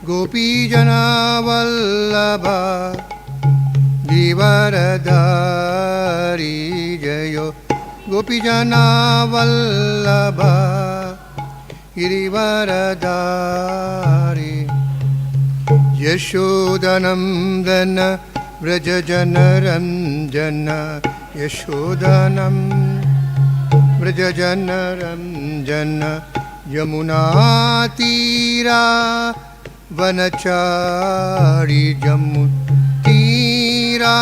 गोपीजनावल्लभा गिरिवरधारी जयो गोपीजनावल्लभा गिरिवरधारी यशोदनन्दन व्रजजनरञ्जन यशोदनं व्रजजनरञ्जन यमुनातीरा वनचारी जमुतीरा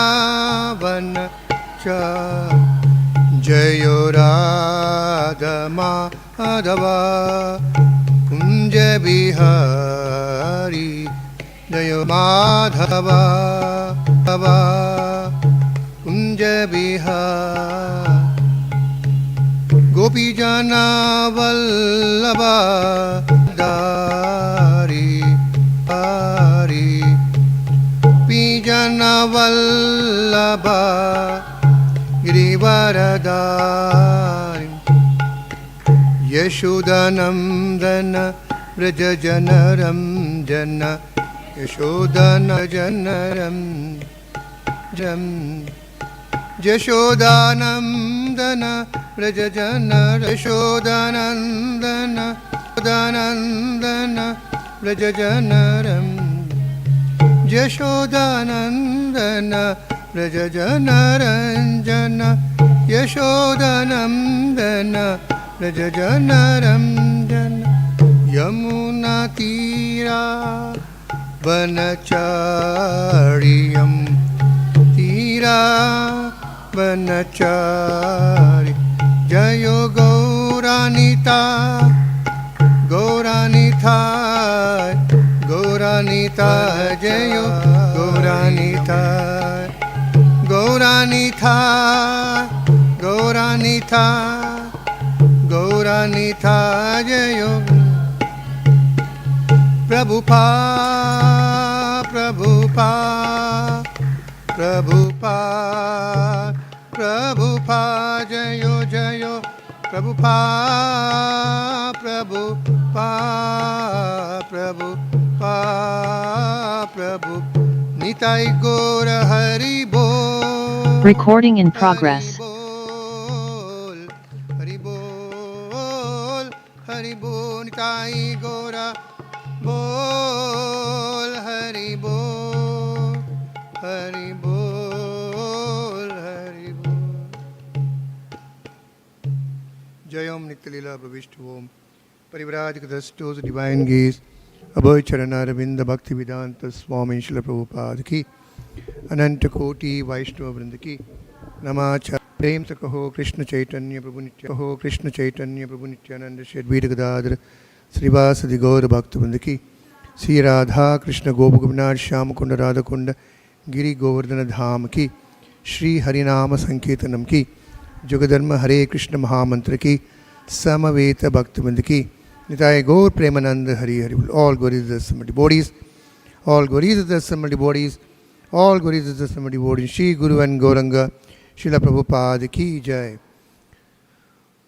वनचारी जयो राधा माधवा कुञ्ज बिहारी जयो माधवा कुञ्ज बिहारी गोपीजना वल्लभा दारी हारी गोपीजना वल्लभा गिरिवरधारी यशोदनन्दन व्रजजनरञ्जन यशोदनजनरं जं यशोदानन्दन व्रजजन यशोदानन्दन दानन्दन व्रजजनरं यशोदानन्दन व्रजजनरञ्जन यशोदानन्दन व्रजजनरञ्जन यमुनातीरा वनचार्यं तीरा वनचारि जयो गौरानिता गौरानिता गौरानिता जयो गौरानिता गौरानिता गौरानिता गौरानिता जयो प्रभुपा प्रभुपा प्रभुपा प्रभुपा जयो जयो प्रभुपा प्रभुपा प्रभुपा प्रभु निताई गौर हरि बोल Recording in progress. हरि बोल हरि बोल निताई गौर बोल हरि बोल हरि बोल हरि बोल जय ओम नित्यलीला प्रविष्ट ओम परिव्राजक दस्टोज डिवाइन गेज अभय चरणारविंद भक्ति वेदांत स्वामी श्रील प्रभुपाद की अनंत कोटि वैष्णव वृंद की नमाचार प्रेम से कहो कृष्ण चैतन्य प्रभु नित्य कहो कृष्ण चैतन्य प्रभु नित्यानंद श्री अद्वैत गदाधर श्रीवासदि गौर भक्त वृंद की श्री राधा कृष्ण गोप गोपीनाथ श्याम कुंड राधा कुंड गिरि गोवर्धन धाम की श्री हरिनाम संकीर्तनम की जुगधर्म हरे कृष्ण महामंत्र की समवेत भक्त वृंद की निताय गौर प्रेमानंद हरि हरि बोल all glories to the Summit bodies all glories to the Summit bodies all glories to the Summit bodies Shri Guru and Gaurang Srila Prabhupada की जय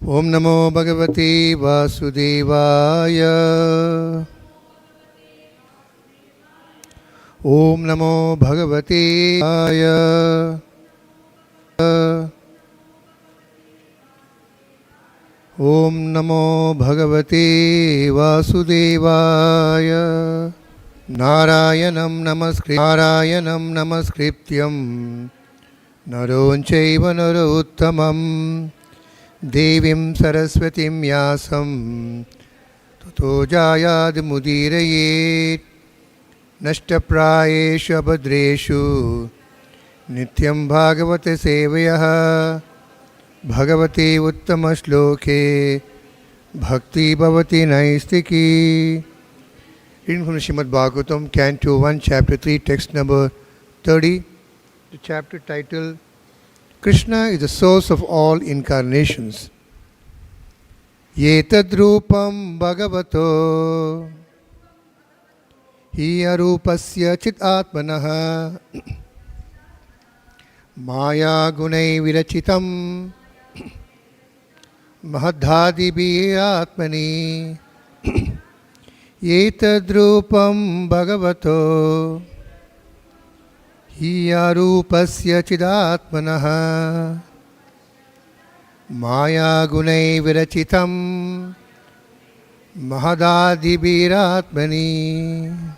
ओम नमो भगवते वासुदेवाय ओम नमो भगवते आय ओम नमो भगवते वासुदेवाय नारायणं नमस्कृत्यं नरों चैव नरोत्तमं देवीं सरस्वतीं व्यासं ततो जायाद्मुदीरयेत् नष्टप्रायेषु अभद्रेषु नित्यं भागवत सेवयः भगवते उत्तमश्लोके भक्ति भवति नैस्तिकी Reading from the Srimad Bhagavatam, Canto 1, Chapter 3, text number 30. The chapter title, Krishna is the source of all incarnations. Etad rūpaṁ bhagavato hi arūpasya cit-ātmanaḥ māyā-guṇair viracitam mahadādibhiḥ ātmani etad rūpaṁ bhagavato hi arūpasya cid-ātmanaḥ māyā-guṇair viracitam mahadādibhir ātmani.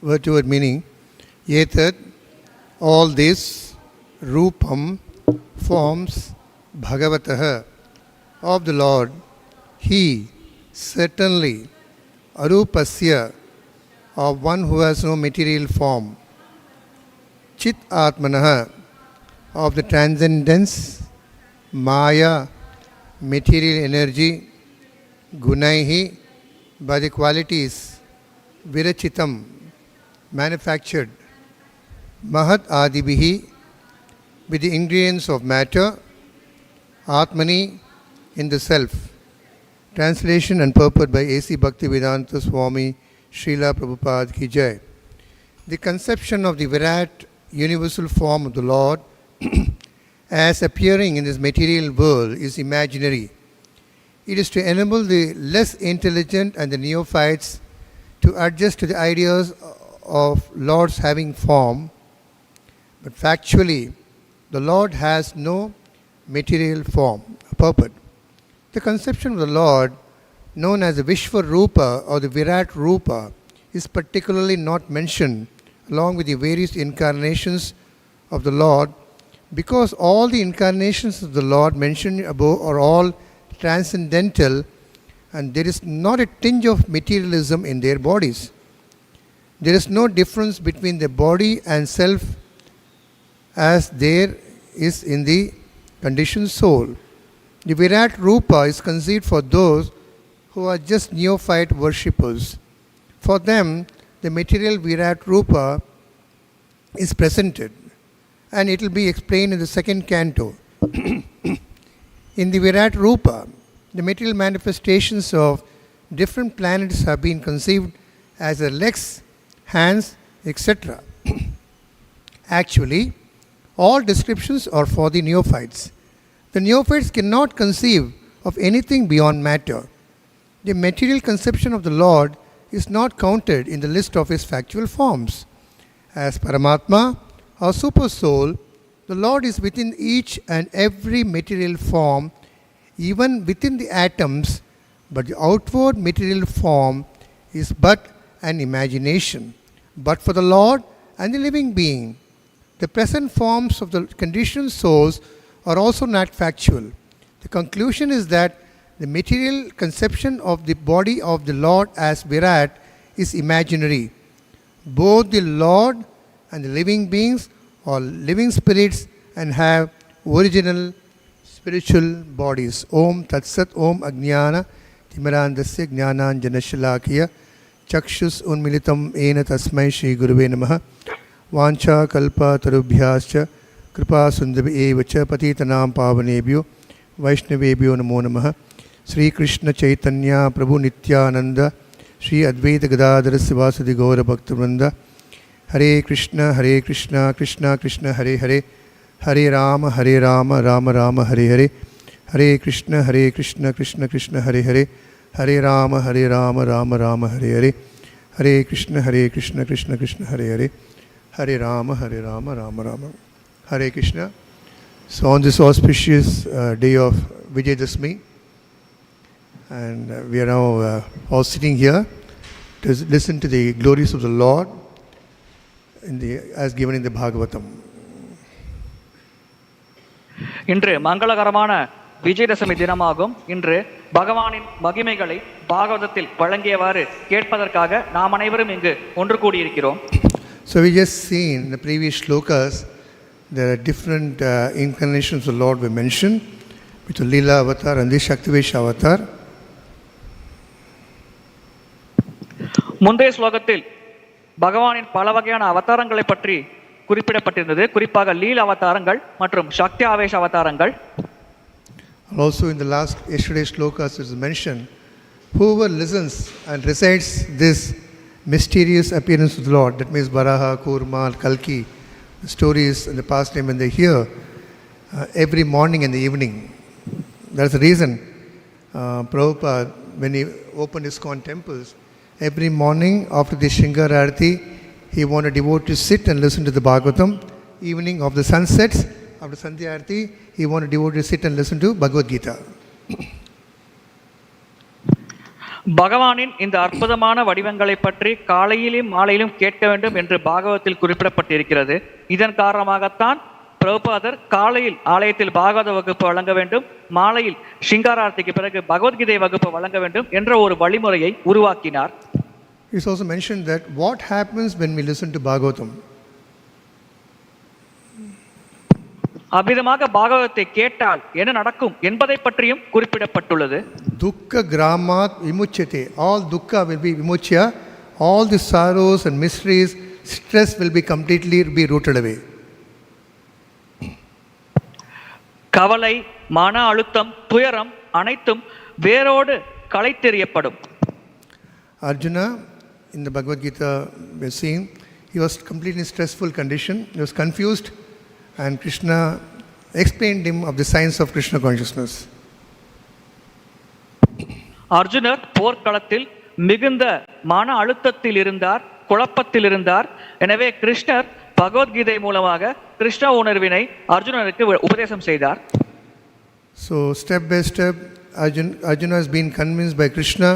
Word to word meaning, etad, all this, rūpam, forms, bhagavatāḥ, of the Lord, he, certainly, arūpasya, of one who has no material form, cit-ātmanaḥ, of the transcendence, māyā, material energy, guṇaiḥ, by the qualities, viracitam, manufactured, mahat-ādibhiḥ, with the ingredients of matter, ātmani, in the self. Translation and purport by A.C. Bhaktivedanta Swami Srila Prabhupada ki Jai. The conception of the virāṭ, universal form of the Lord as appearing in this material world is imaginary. It is to enable the less intelligent and the neophytes to adjust to the ideas of Lord's having form, but factually, the Lord has no material form. Purport. The conception of the Lord, known as the viśva-rūpa or the virāṭ-rūpa, is particularly not mentioned along with the various incarnations of the Lord, because all the incarnations of the Lord mentioned above are all transcendental, and there is not a tinge of materialism in their bodies. There is no difference between the body and self as there is in the conditioned soul. The virāṭ-rūpa is conceived for those who are just neophyte worshippers. For them, the material virāṭ-rūpa is presented, and it will be explained in the second canto. In the virāṭ-rūpa, the material manifestations of different planets have been conceived as their legs, hands, etc. Actually, all descriptions are for the neophytes. The neophytes cannot conceive of anything beyond matter. The material conception of the Lord is not counted in the list of his factual forms. As Paramatma, or super soul, the Lord is within each and every material form, even within the atoms, but the outward material form is but an imagination. But for the Lord and the living being, the present forms of the conditioned souls are also not factual. The conclusion is that the material conception of the body of the Lord as virāṭ is imaginary. Both the Lord and the living beings are living spirits and have original spiritual bodies. Om Tat Sat Om Ajnana Timirandasya Jnananjana Shalakya Chakshus Unmilitam Ena Tasmai Shri Guruve Namaha Vancha Kalpa Tarubhyascha Kripa Sundabhi Evacha Patitanam Pavanebhyo Vaishnavebhyo Namo Namaha Sri Krishna Chaitanya Prabhu Nityananda Sri Advaita Gadadhara Sivasadi Gaura Bhaktivinoda Hare Krishna Krishna Krishna Hare Hare Hare Rama Rama Rama Hare Hare Hare Krishna Krishna Krishna Hare Hare Hare Rama Rama Rama Hare Hare Hare Krishna Krishna Krishna Hare Hare Hare Rama Rama Rama Hare Krishna. So on this auspicious day of Vijayadashmi, and we are now all sitting here to listen to the glories of the Lord. as given in the Bhagavatam. இன்று மங்களகரமான விஜயதசமி தினமாகும். இன்று பகவானின் மகிமைகளை பாகவதத்தில் வழங்கியவாறு கேட்பதற்காக நாம் அனைவரும் இங்கு ஒன்று கூடியிருக்கிறோம். So we just seen in the previous shlokas there are different incarnations of the Lord were mentioned, which are Leela avatar and the Shaktivesh avatar. முந்தைய ஸ்லோகத்தில் பகவானின் பல வகையான அவதாரங்களை பற்றி குறிப்பிடப்பட்டிருந்தது, குறிப்பாக லீல அவதாரங்கள் மற்றும் சக்தி ஆவேஷ அவதாரங்கள். Also in the yesterday's shlokas it is mentioned, whoever listens and recites this mysterious appearance of the Lord, that means Varaha, Kurma, Kalki, the stories in the past time when they hear every morning and the evening. That's the reason Prabhupada, when he opened his ISKCON temples, every morning after the Shringara Arati, he wanted devotees to sit and listen to the Bhagavatam. Evening of the sunsets, after Sandhya Arati, he wanted devotees to sit and listen to Bhagavad Gita. பகவானின் இந்த அற்புதமான வடிவங்களை பற்றி காலையிலும் மாலையிலும் கேட்க வேண்டும் என்று பாகவத்தில் குறிப்பிடப்பட்டிருக்கிறது. இதன் காரணமாகத்தான் பிரபுபாதர் காலையில் ஆலயத்தில் பாகவத வகுப்பு வழங்க வேண்டும், மாலையில் சிங்காரார்த்திக்கு பிறகு பகவத்கீதை வகுப்பு வழங்க வேண்டும் என்ற ஒரு வழிமுறையை உருவாக்கினார். It's also mentioned that what happens when we listen to Bhagavatam. அவ்விதமாக பாகவதத்தை கேட்டால் என்ன நடக்கும் என்பதை பற்றியும் குறிப்பிடப்பட்டுள்ளது. Dukkha gramat vimuchyate. All dukkha will be vimuchya. All the sorrows and miseries, stress will be completely rooted away. கவலை, மன அழுத்தம், துயரம் அனைத்தும் வேரோடு களைத்தெறியப்படும். Arjuna, in the Bhagavad Gita we are seeing, he was completely in stressful condition. He was confused, and Krishna explained him of the science of Krishna consciousness. அர்ஜுனர் போர்க்களத்தில் மிகுந்த மன அழுத்தத்தில் இருந்தார், குழப்பத்தில் இருந்தார். எனவே கிருஷ்ணர் பகவத்கீதை மூலமாக கிருஷ்ண உணர்வினை அர்ஜுனனுக்கு உபதேசம் செய்தார். So step by step Arjuna has been convinced by Krishna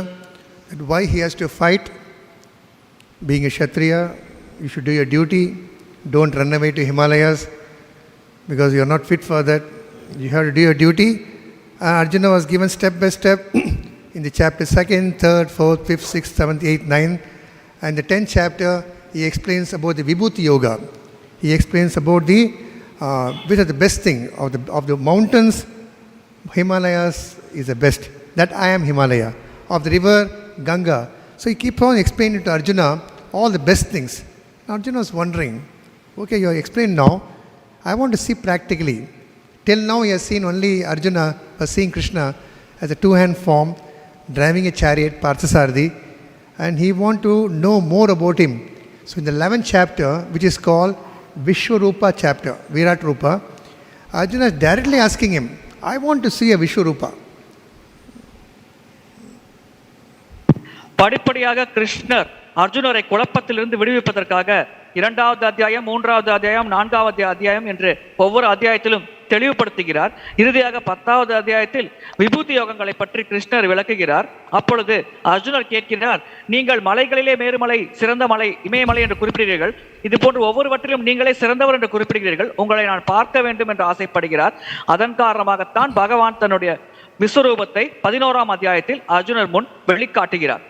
that why he has to fight. Being a Kshatriya, you should do your duty. Don't run away to Himalayas because you are not fit for that. You have to do your duty. And Arjuna was given step by step in the chapter 2nd, 3rd, 4th, 5th, 6th, 7th, 8th, 9th. And the 10th chapter, he explains about the Vibhuti Yoga. He explains about which are the best thing of the mountains. Himalayas is the best. That I am Himalaya. Of the river, Ganga. So he keeps on explaining to Arjuna all the best things. Arjuna was wondering, okay, you have explained now. I want to see practically. Till now he has seen only Arjuna was seeing Krishna as a two-hand form, driving a chariot, Parthasarathi, and he want to know more about him. So in the 11th chapter, which is called viśva-rūpa chapter, virāṭ-rūpa, Arjuna is directly asking him, I want to see a viśva-rūpa. படிப்படியாக கிருஷ்ணர் அர்ஜுனரை குழப்பத்திலிருந்து விடுவிப்பதற்காக 2வது அத்தியாயம், 3வது அத்தியாயம், 4வது அத்தியாயம் என்று ஒவ்வொரு அத்தியாயத்திலும் தெளிவுபடுத்துகிறார். இறுதியாக 10வது அத்தியாயத்தில் விபூதி யோகங்களை பற்றி கிருஷ்ணர் விளக்குகிறார். அப்பொழுது அர்ஜுனர் கேட்கிறார், நீங்கள் மலைகளிலே மேருமலை, சிறந்த மலை, இமயமலை என்று குறிப்பிடுகிறீர்கள். இது போன்று ஒவ்வொருவற்றிலும் நீங்களே சிறந்தவர் என்று குறிப்பிடுகிறீர்கள். உங்களை நான் பார்க்க வேண்டும் என்று ஆசைப்படுகிறார். அதன் காரணமாகத்தான் பகவான் தன்னுடைய விஸ்வரூபத்தை 11ஆம் அத்தியாயத்தில் அர்ஜுனர் முன் வெளிக்காட்டுகிறார்.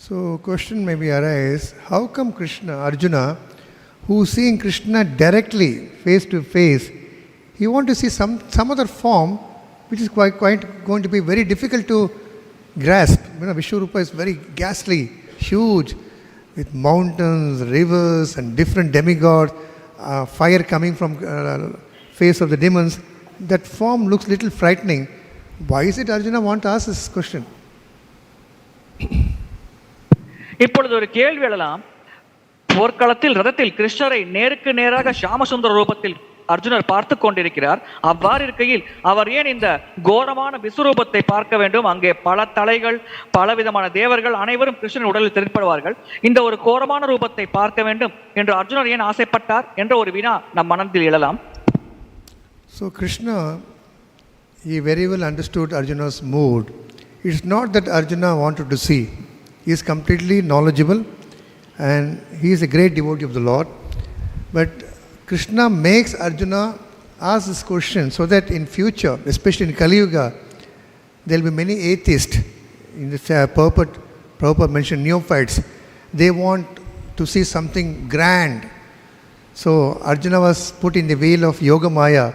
So question may be arise, how come Arjuna, who is seeing Krishna directly, face to face, he want to see some other form which is quite going to be very difficult to grasp. Viśva-rūpa is very ghastly, huge, with mountains, rivers and different demigods, fire coming from face of the demons. That form looks little frightening. Why is it Arjuna want to ask this question? இப்பொழுது ஒரு கேள்வி எழலாம். போர்க்களத்தில் ரதத்தில் கிருஷ்ணரை நேருக்கு நேராக ஷாமசுந்தர ரூபத்தில் அர்ஜுனர் பார்த்து கொண்டிருக்கிறார். அவ்வாறு இருக்கையில் அவர் ஏன் இந்த கோரமான விஸ்வரூபத்தை பார்க்க வேண்டும்? அங்கே பல தலைகள், பலவிதமான தேவர்கள் அனைவரும் கிருஷ்ணன் உடலில் தென்படுவார்கள். இந்த ஒரு கோரமான ரூபத்தை பார்க்க வேண்டும் என்று அர்ஜுனர் ஏன் ஆசைப்பட்டார் என்ற ஒரு வினா நம் மனதில் எழலாம். So Krishna, he very well understood Arjuna's mood. It's not that Arjuna wanted to see. He is completely knowledgeable and he is a great devotee of the Lord. But Krishna makes Arjuna ask this question so that in future, especially in Kali Yuga, there will be many atheists. In this purport, Prabhupada mentioned neophytes. They want to see something grand. So Arjuna was put in the veil of Yoga Maya.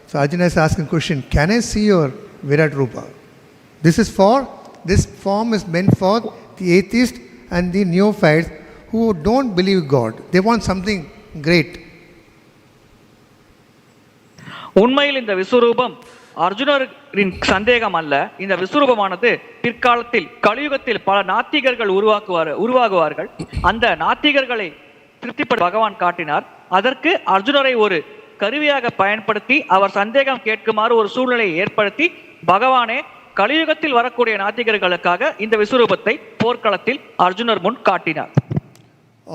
So Arjuna is asking question, can I see your virāṭ-rūpa? This form is meant for the atheists and the neophytes who don't believe God. They want something great. உண்மையில் இந்த விஸ்வரூபம் அர்ஜுனரின் சந்தேகம் அல்ல. இந்த விஸ்வரூபமானது பிற்காலத்தில் கலியுகத்தில் பல நாத்திகர்கள் உருவாகுவார்கள். அந்த நாத்திகர்களை திருப்திப்பட பகவான் காட்டினார். அதற்கு அர்ஜுனரை ஒரு கருவியாக பயன்படுத்தி அவர் சந்தேகம் கேட்குமாறு ஒரு சூழ்நிலையை ஏற்படுத்தி பகவானே கலியுகத்தில் வரக்கூடிய நாத்திகர்களுக்காக இந்த விஸ்வரூபத்தை போர்க்களத்தில் அர்ஜுனர் முன் காட்டினார்.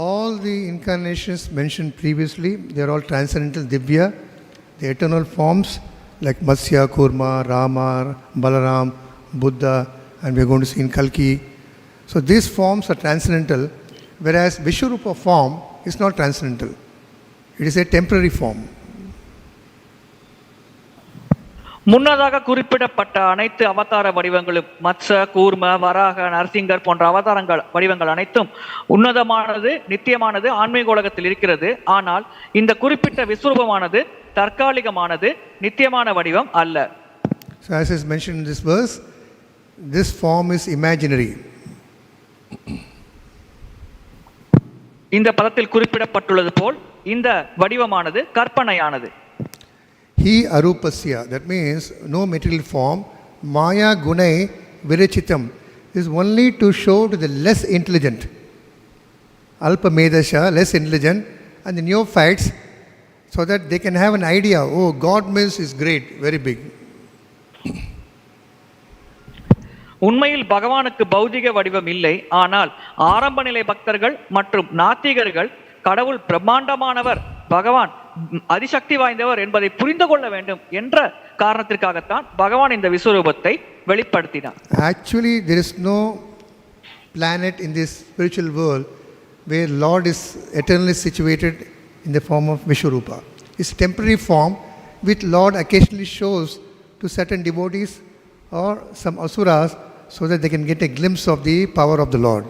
All the incarnations mentioned previously, they are all transcendental divya, the eternal forms like Matsya, Kurma, Rama, Balaram, Buddha, and we are going to see in Kalki. So these forms are transcendental, whereas viśva-rūpa form is not transcendental. It is a temporary form. முன்னதாக குறிப்பிடப்பட்ட அனைத்து அவதார வடிவங்களும் மத்ச, கூர்ம, வராக, நரசிங்கர் போன்ற வடிவங்கள் அனைத்தும் உன்னதமானது, நித்தியமானது, ஆன்மீக உலகத்தில் இருக்கிறது. ஆனால் இந்த குறிப்பிட்ட விஸ்வரூபமானது தற்காலிகமானது, நித்தியமான வடிவம் அல்ல. So as is mentioned in this verse, this form is imaginary. இந்த பதத்தில் குறிப்பிடப்பட்டுள்ளது போல் இந்த வடிவமானது கற்பனையானது. He arūpasya, that means no material form, māyā-guṇair viracitam, is only to show to the less intelligent, alpa-medasha, less intelligent, and the neophytes, so that they can have an idea, oh, God means is great, very big. உண்மையில் பகவானுக்கு பௌதிக வடிவம் இல்லை. ஆனால் ஆரம்ப நிலை பக்தர்கள் மற்றும் நாத்திகர்கள் கடவுள் பிரம்மாண்டமானவர், பகவான் அதிசக்தி வாய்ந்தவர் என்பதை புரிந்து கொள்ள வேண்டும் என்ற காரணத்திற்காகத்தான் பகவான் இந்த விஸ்வரூபத்தை வெளிப்படுத்தினார். Actually, there is no planet in this spiritual world where Lord is eternally situated in the form of viśva-rūpa. It's temporary form which Lord occasionally shows to certain devotees or some asuras so that they can get a glimpse of the power of the Lord.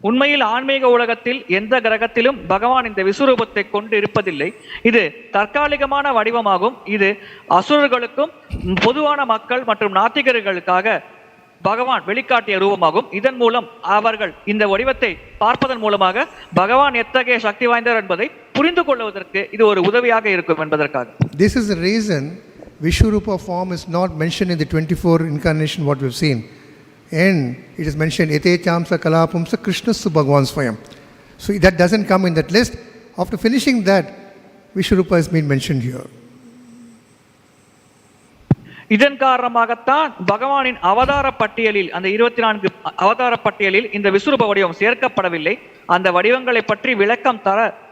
உண்மையில் ஆன்மீக உலகத்தில் எந்த கிரகத்திலும் பகவான் இந்த விஸ்வரூபத்தை கொண்டு இருப்பதில்லை. இது தற்காலிகமான வடிவமாகும். இது அசுரர்களுக்கும் பொதுவான மக்கள் மற்றும் நாத்திகர்களுக்காக பகவான் வெளிக்காட்டிய ரூபமாகும். இதன் மூலம் அவர்கள் இந்த வடிவத்தை பார்ப்பதன் மூலமாக பகவான் எத்தகைய சக்தி வாய்ந்தவர் என்பதை புரிந்து கொள்வதற்கு இது ஒரு உதவியாக இருக்கும் என்பதற்காக. This is the reason viśva-rūpa form is not mentioned in the 24 incarnation what we have seen. And it is mentioned etechamsa kalapamsa Krishnasu Bhagavan Swayam. So that doesn't come in that list. After finishing that, viśva-rūpa has been mentioned here. இதன் காரணமாகத்தான் பகவானின் அவதார பட்டியலில், அந்த 24 அவதார பட்டியலில் இந்த விஸ்வரூப வடிவம் சேர்க்கப்படவில்லை. அந்த வடிவங்களை பற்றி விளக்கம்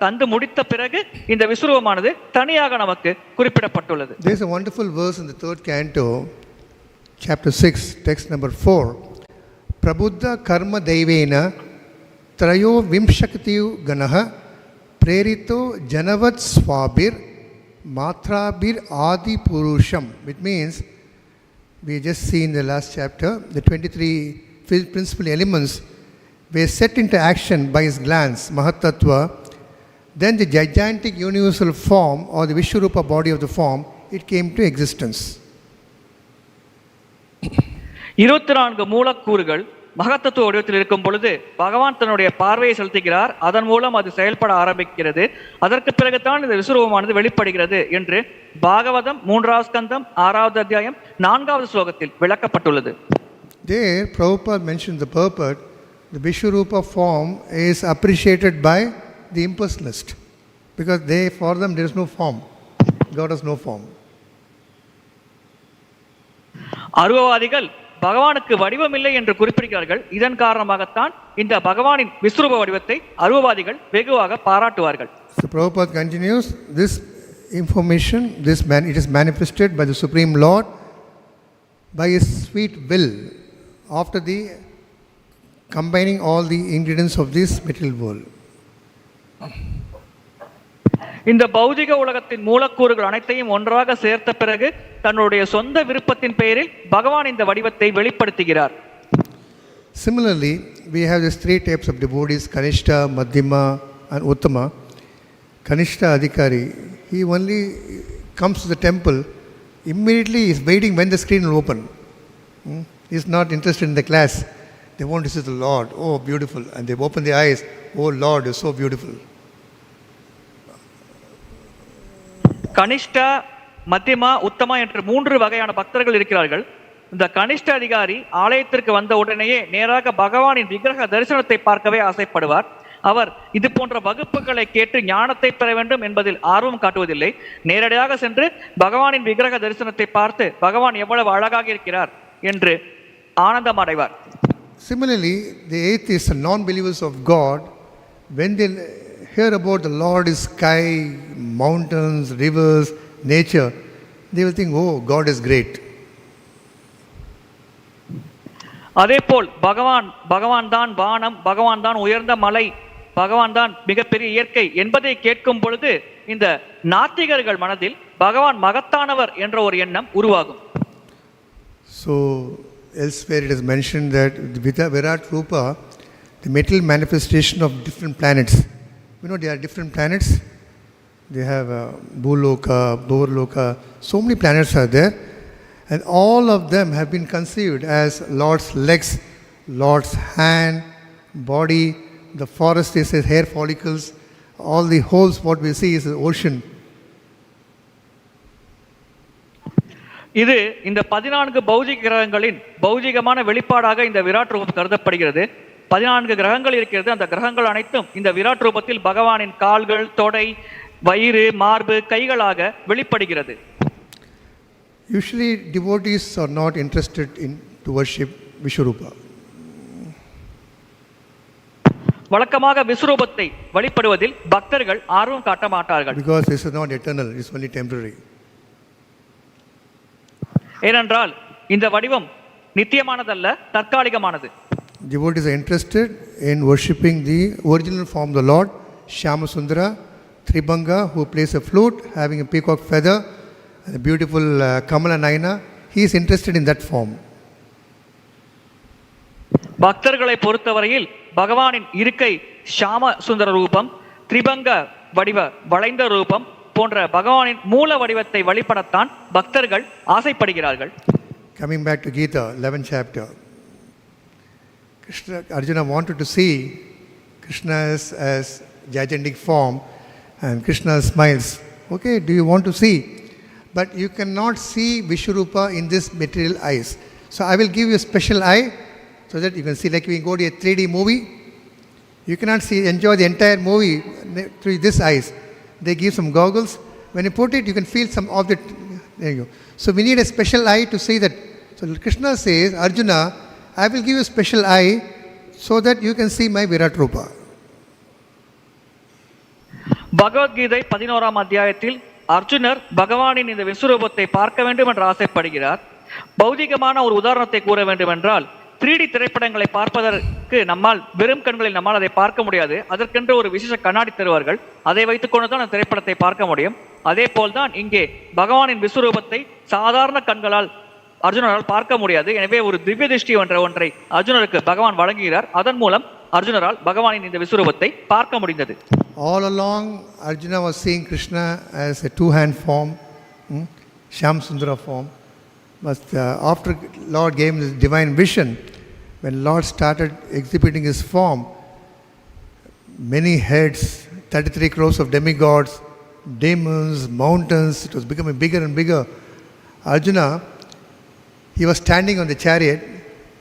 தந்து முடித்த பிறகு இந்த விஸ்வரூபமானது தனியாக நமக்கு குறிப்பிடப்பட்டுள்ளது. There is a wonderful verse in the third canto, chapter 6, text number 4. Prabuddha karma daivena trayo vimshaktiyu ganaha prerito janavat swabir matrabir adi purusham. It means, we just see in the last chapter, the 23 principal elements were set into action by his glance, mahat-ādibhiḥ. Then the gigantic universal form or the viśva-rūpa body of the form, it came to existence. 24 மூலக்கூறுகள் மகத்தத்துவ வடிவத்தில் இருக்கும் பொழுது பகவான் தன்னுடைய பார்வையை செலுத்துகிறார். அதன் மூலம் அது செயல்பட ஆரம்பிக்கிறது. அதற்கு பிறகுதான் இந்த விஸ்வரூபமானது வெளிப்படுகிறது என்று பாகவதம் 3வது ஸ்கந்தம் 6வது அத்தியாயம் 4வது ஸ்லோகத்தில் விளக்கப்பட்டுள்ளது. There, Prabhupada mentioned the purport, the viśva-rūpa form is appreciated by the impersonalist because for them there is no form. God has no form. அருவவாதிகள் பகவானுக்கு வடிவம் இல்லை என்று குறிப்பிடுகிறார்கள். இதன் காரணமாகத்தான் இந்த பகவானின் விஸ்வரூப வடிவத்தை அருவவாதிகள் வெகுவாக பாராட்டுவார்கள். So Prabhupada continues, this information, it is manifested by the Supreme Lord by his sweet will after the combining all the ingredients of this material world. இந்த பௌதிக உலகத்தின் மூலக்கூறுகள் அனைத்தையும் ஒன்றாக சேர்த்த பிறகு தன்னுடைய சொந்த விருப்பத்தின் பெயரில் பகவான் இந்த வடிவத்தை வெளிப்படுத்துகிறார். Similarly, we have these three types of devotees: Kanishta, Madhyama, and Uttama. Kanishta Adhikari, he only comes to the temple, immediately is waiting when the screen will open. He is not interested in the class. They want to see the Lord. Oh, beautiful. And they open their eyes. Oh, Lord, you're so beautiful. கனிஷ்டா, மத்தியமா, உத்தமா என்ற மூன்று வகையான பக்தர்கள் இருக்கிறார்கள். இந்த கனிஷ்ட அதிகாரி ஆலயத்திற்கு வந்த உடனேயே நேராக பகவானின் விக்கிரக தரிசனத்தை பார்க்கவே ஆசைப்படுவார். அவர் இது போன்ற வகுப்புகளை கேட்டு ஞானத்தை பெற வேண்டும் என்பதில் ஆர்வம் காட்டுவதில்லை. நேரடியாக சென்று பகவானின் விக்கிரக தரிசனத்தை பார்த்து பகவான் எவ்வளவு அழகாக இருக்கிறார் என்று ஆனந்தம் அடைவார். Similarly, the atheists and non-believers of God, when they hear about the Lord is sky, mountains, rivers, nature, they will think, oh, God is great. அதேபோல் பகவான் தான் வானம், பகவான் தான் உயர்ந்த மலை, பகவான் தான் மிகப்பெரிய இயற்கை என்பதை கேட்கும் பொழுது இந்த நாத்திகர்கள் மனதில் பகவான் மகத்தானவர் என்ற ஒரு எண்ணம் உருவாகும். So elsewhere it is mentioned that with the virāṭ-rūpa, the material manifestation of different planets. You know, there are different planets. They have Bhuloka, Bhurloka, so many planets are there. And all of them have been conceived as Lord's legs, Lord's hand, body. The forest is his hair follicles. All the holes, what we see is the ocean. இது இந்த 14 பௌதிக கிரகங்களின் பௌதிகமான வெளிப்பாடாக இந்த விராட் ரூபம் கருதப்படுகிறது. 14 கிரகங்கள் இருக்கிறது. அந்த கிரகங்கள் அனைத்தும் இந்த விராட் ரூபத்தில் பகவானின் கால்கள், தொடை, வயிறு, மார்பு, கைகளாக வெளிப்படுகிறது. Usually devotees are not interested in to worship viśva-rūpa. வழக்கமாக விஸ்வரூபத்தை வழிபடுவதில் பக்தர்கள் ஆர்வம் காட்ட மாட்டார்கள். Because this is not eternal, it is only temporary. ஏனென்றால் இந்த வடிவம் நித்தியமானதல்ல, தற்காலிகமானது. Devotees are interested in worshipping the original form of the Lord, Shyama-sundara, Tribhanga, who plays a flute, having a peacock feather, and a beautiful Kamala Nayana. He is interested in that form. பக்தர்களை பொறுத்தவரையில் பகவானின் இருக்கை ஷாம சுந்தர ரூபம், திரிபங்க வடிவ வளைந்த ரூபம் போன்ற பகவானின் மூல வடிவத்தை வழிபடத்தான் பக்தர்கள் ஆசைப்படுகிறார்கள். Coming back to Gita, 11th chapter, Arjuna wanted to see Krishna as gigantic form, and Krishna smiles. Okay, do you want to see? But you cannot see viśva-rūpa in this material eyes. So I will give you a special eye so that you can see, like when you go to a 3D movie, you cannot enjoy the entire movie through this eyes. They give some goggles. When you put it, you can feel some object. There you go. So we need a special eye to see that. So Krishna says, Arjuna, I will give you a special eye so that you can see my virāṭ-rūpa. Bhagavad Gita 11ஆம் அத்தியாயத்தில் அர்ஜுனர் பகவானின் இந்த விஸ்வரூபத்தை பார்க்க வேண்டும் என்று ஆசைப்படுகிறார். பௌதிகமான ஒரு உதாரணத்தை கூற வேண்டும் என்றால் 3D திரைப்படங்களை பார்ப்பதற்கு நம்மால் வெறும் கண்களில் நம்மால் அதை பார்க்க முடியாது. அதற்கென்று ஒரு விசேஷ கண்ணாடி தருவார்கள். அதை வைத்துக்கொண்டு தான் அந்த திரைப்படத்தை பார்க்க முடியும். அதே போல்தான் இங்கே பகவானின் விஸ்வரூபத்தை சாதாரண கண்களால் அர்ஜுனரால் பார்க்க முடியாது. எனவே ஒரு திவ்ய திருஷ்டி என்ற ஒன்றை அர்ஜுனருக்கு பகவான் வழங்குகிறார். அதன் மூலம் அர்ஜுனரால் பகவானின் இந்த விஸ்வரூபத்தை பார்க்க முடிந்தது. All along Arjuna was seeing Krishna as a two-hand form, Shyam-sundara form. But after Lord gave him this divine vision, when Lord started exhibiting his form, many heads, 33 crores of demigods, demons, mountains, it was becoming bigger and bigger. Arjuna, he was standing on the chariot,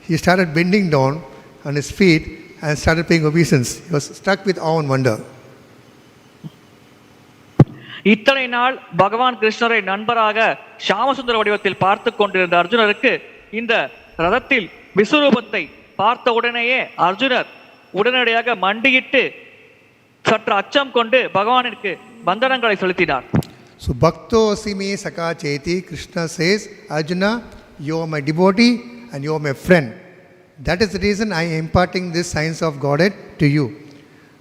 he started bending down on his feet and started paying obeisance. He was struck with awe and wonder. இத்தனை நாள் பகவான் கிருஷ்ணரை நண்பராக ஷாமசுந்தர வடிவத்தில் பார்த்து கொண்டிருந்த அர்ஜுனருக்கு இந்த ரதத்தில் விஸ்வரூபத்தை பார்த்த உடனேயே அர்ஜுனர் உடனடியாக மண்டியிட்டு சற்று அச்சம் கொண்டு பகவானிற்கு வந்தனங்களை செலுத்தினார். So bhakto asime saka cheti, Krishna says, Arjuna, you are my devotee and you are my friend. That is the reason I am imparting this science of Godhead to you.